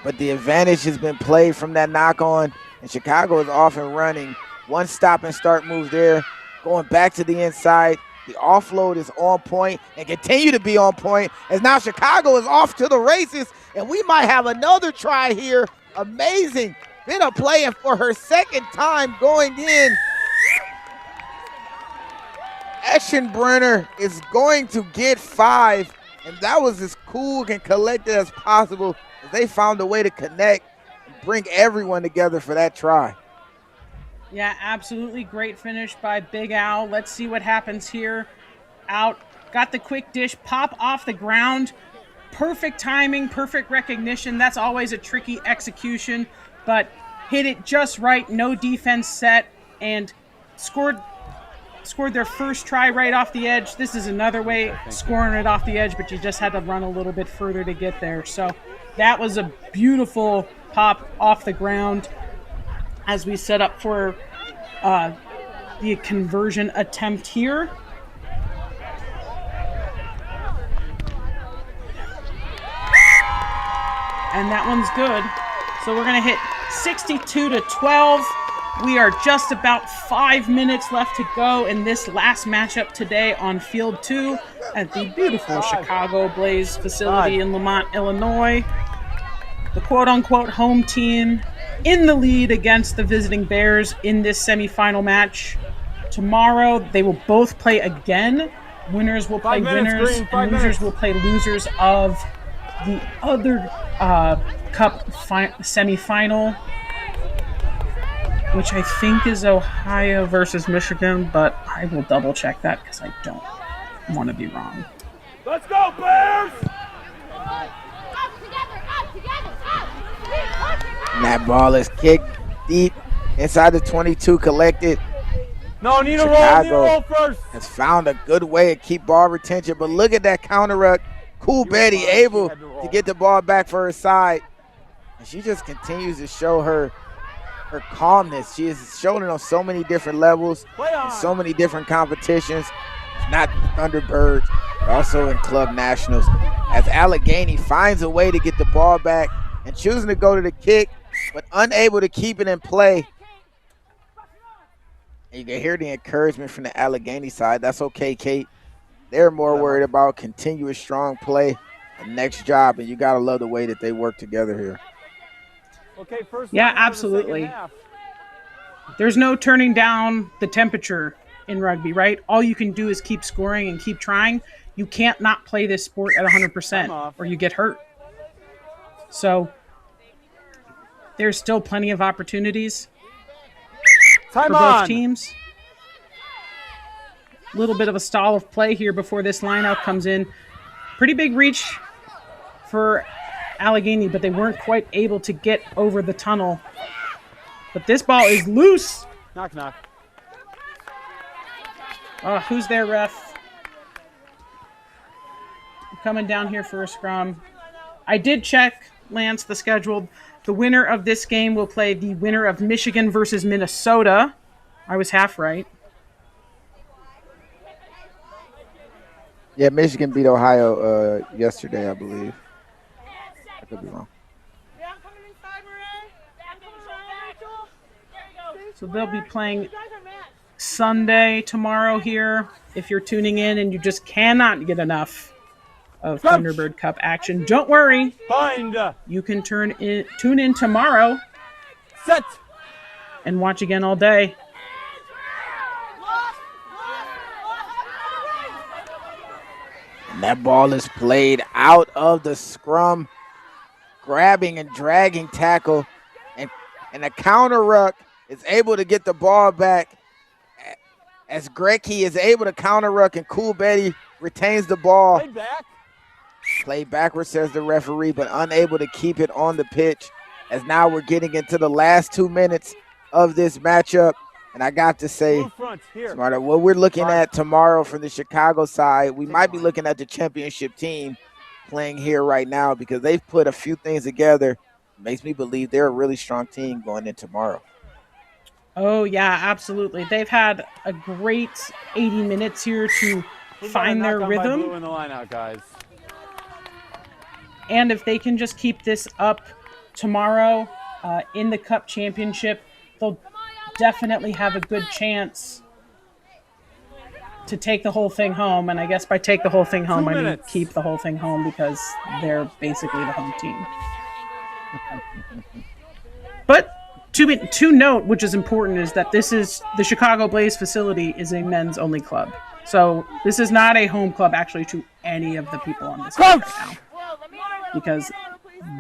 But the advantage has been played from that knock on, and Chicago is off and running. One stop and start move there, going back to the inside. The offload is on point and continue to be on point, as now Chicago is off to the races, and we might have another try here. Amazing bit of play, and for her second time going in, Eschenbrenner is going to get 5, and that was as cool and collected as possible as they found a way to connect and bring everyone together for that try.
Yeah, absolutely great finish by Big Al. Let's see what happens here. Out, got the quick dish, pop off the ground. Perfect timing, perfect recognition. That's always a tricky execution, but hit it just right, no defense set, and scored their first try right off the edge. This is another way scoring it off the edge, but you just had to run a little bit further to get there. So that was a beautiful pop off the ground as we set up for the conversion attempt here. And that one's good. So we're going to hit 62-12. We are just about 5 minutes left to go in this last matchup today on Field 2 at the beautiful Chicago Blaze facility in Lamont, Illinois. The quote-unquote home team in the lead against the visiting Bears in this semifinal match. Tomorrow, they will both play again. Winners will play winners, and losers will play losers of the other Cup semifinal, which I think is Ohio versus Michigan, but I will double check that because I don't want to be wrong.
Let's go, Bears!
And that ball is kicked deep inside the 22, collected.
No, need a
Chicago
roll first.
has found a good way to keep ball retention, but look at that counter ruck. Cool Betty able to get the ball back for her side. And she just continues to show her calmness. She has shown it on so many different levels, in so many different competitions. Not Thunderbird, but also in Club Nationals. As Allegheny finds a way to get the ball back and choosing to go to the kick, but unable to keep it in play. And you can hear the encouragement from the Allegheny side. That's okay, Kate. They're more worried about continuous strong play, the next job, and you got to love the way that they work together here.
Okay, first
yeah, absolutely. There's no turning down the temperature in rugby, right? All you can do is keep scoring and keep trying. You can't not play this sport at 100% or you get hurt. So there's still plenty of opportunities for both teams. A little bit of a stall of play here before this lineout comes in. Pretty big reach for Allegheny, but they weren't quite able to get over the tunnel. But this ball is loose.
Knock, knock.
Who's there, ref? coming down here for a scrum. I did check, Lance, the schedule. The winner of this game will play the winner of Michigan versus Minnesota. I was half right.
Yeah, Michigan beat Ohio yesterday, I believe. I could be wrong.
So they'll be playing Sunday tomorrow here. If you're tuning in and you just cannot get enough of Thunderbird Cup action, don't worry. You can tune in tomorrow.
Set.
And watch again all day.
And that ball is played out of the scrum. Grabbing and dragging tackle. And a counter ruck is able to get the ball back as Grecki is able to counter ruck and Cool Betty retains the ball. Play backwards, says the referee, but unable to keep it on the pitch as now we're getting into the last 2 minutes of this matchup. And I got to say, Smarter, what we're looking at tomorrow from the Chicago side, we might be looking at the championship team playing here right now because they've put a few things together. Makes me believe they're a really strong team going in tomorrow.
Oh, yeah, absolutely. They've had a great 80 minutes here to find their rhythm.
Blue in the line out, guys.
And if they can just keep this up tomorrow in the Cup Championship, they'll definitely have a good chance to take the whole thing home. And I guess by take the whole thing home, I mean keep the whole thing home because they're basically the home team. But to note, which is important, is that this is the Chicago Blaze facility is a men's only club. So this is not a home club actually to any of the people on this club right now because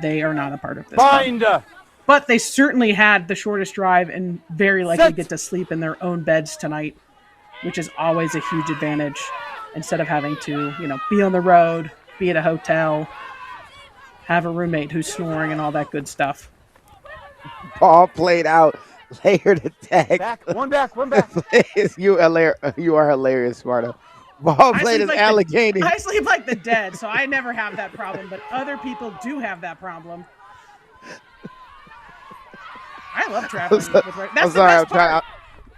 they are not a part of this club. But they certainly had the shortest drive and very likely get to sleep in their own beds tonight, which is always a huge advantage instead of having to, be on the road, be at a hotel, have a roommate who's snoring and all that good stuff.
Ball played out, layered attack.
One back.
You are hilarious, Smarta. Ball played as Allegheny.
I sleep like the dead, so I never have that problem, but other people do have that problem. I love traveling.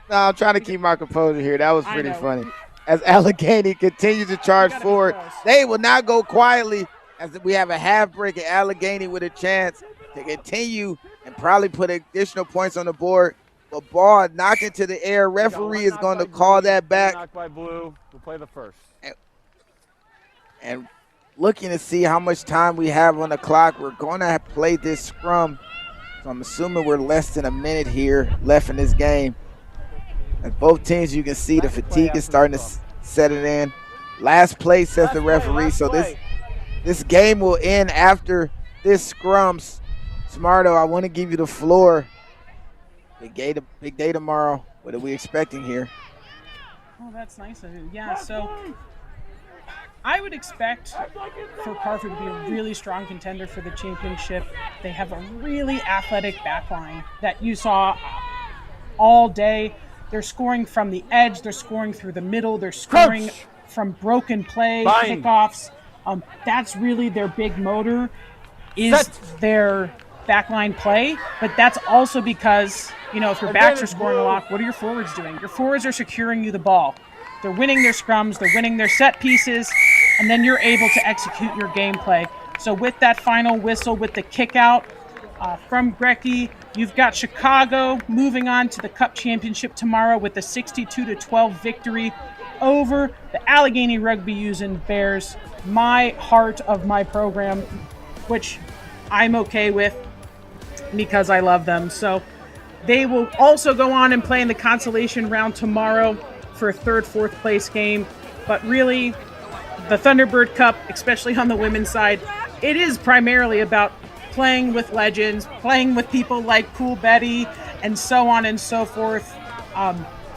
I'm trying to keep my composure here. That was pretty funny. As Allegheny continues to charge forward, they will not go quietly as we have a half break at Allegheny with a chance to continue and probably put additional points on the board. But ball knocked into the air. Referee is going to call that back.
Knocked by Blue. We'll play the first.
And looking to see how much time we have on the clock, we're going to play this scrum. So I'm assuming we're less than a minute here left in this game. And both teams, you can see the fatigue is starting to set it in. Last play, says the referee. So this game will end after this scrum. Smarto, I want to give you the floor. Big day tomorrow. What are we expecting here?
Oh, that's nice of you. Yeah, so I would expect for CARFU to be a really strong contender for the championship. They have a really athletic backline that you saw all day. They're scoring from the edge. They're scoring through the middle. They're scoring from broken play, kickoffs. That's really their big motor is their backline play. But that's also because, if your backs are scoring a lot, what are your forwards doing? Your forwards are securing you the ball. They're winning their scrums. They're winning their set pieces. And then you're able to execute your gameplay. So with that final whistle, with the kick out from Grecki, you've got Chicago moving on to the Cup Championship tomorrow with a 62-12 victory over the Allegheny Rugby using Bears. My heart of my program, which I'm okay with because I love them. So they will also go on and play in the consolation round tomorrow for a third, fourth place game. But really, the Thunderbird Cup, especially on the women's side, it is primarily about playing with legends, playing with people like Cool Betty, and so on and so forth.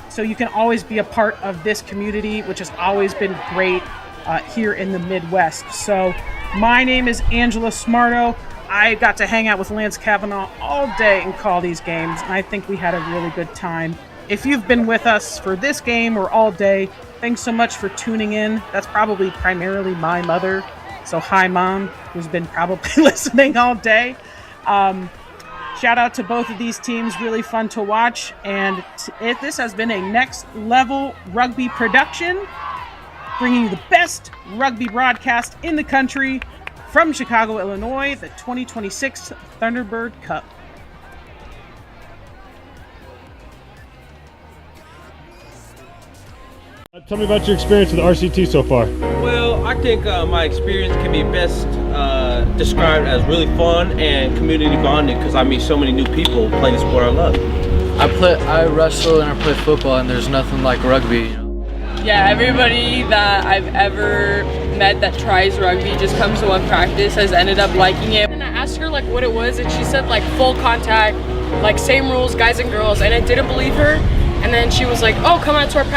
So you can always be a part of this community, which has always been great here in the Midwest. So my name is Angela Smarto. I got to hang out with Lance Kavanaugh all day and call these games, and I think we had a really good time. If you've been with us for this game or all day, thanks so much for tuning in. That's probably primarily my mother So hi, Mom, who's been probably listening all day. Shout out to both of these teams. Really fun to watch. And this has been a Next Level Rugby production, bringing you the best rugby broadcast in the country from Chicago, Illinois, the 2026 Thunderbird Cup.
Tell me about your experience with RCT so far.
Well, I think my experience can be best described as really fun and community bonding because I meet so many new people playing the sport I love.
I wrestle and I play football, and there's nothing like rugby.
Yeah, everybody that I've ever met that tries rugby just comes to one practice has ended up liking it. And I asked her like what it was, and she said like full contact, like same rules, guys and girls, and I didn't believe her. And then she was like, "Oh, come out to our practice."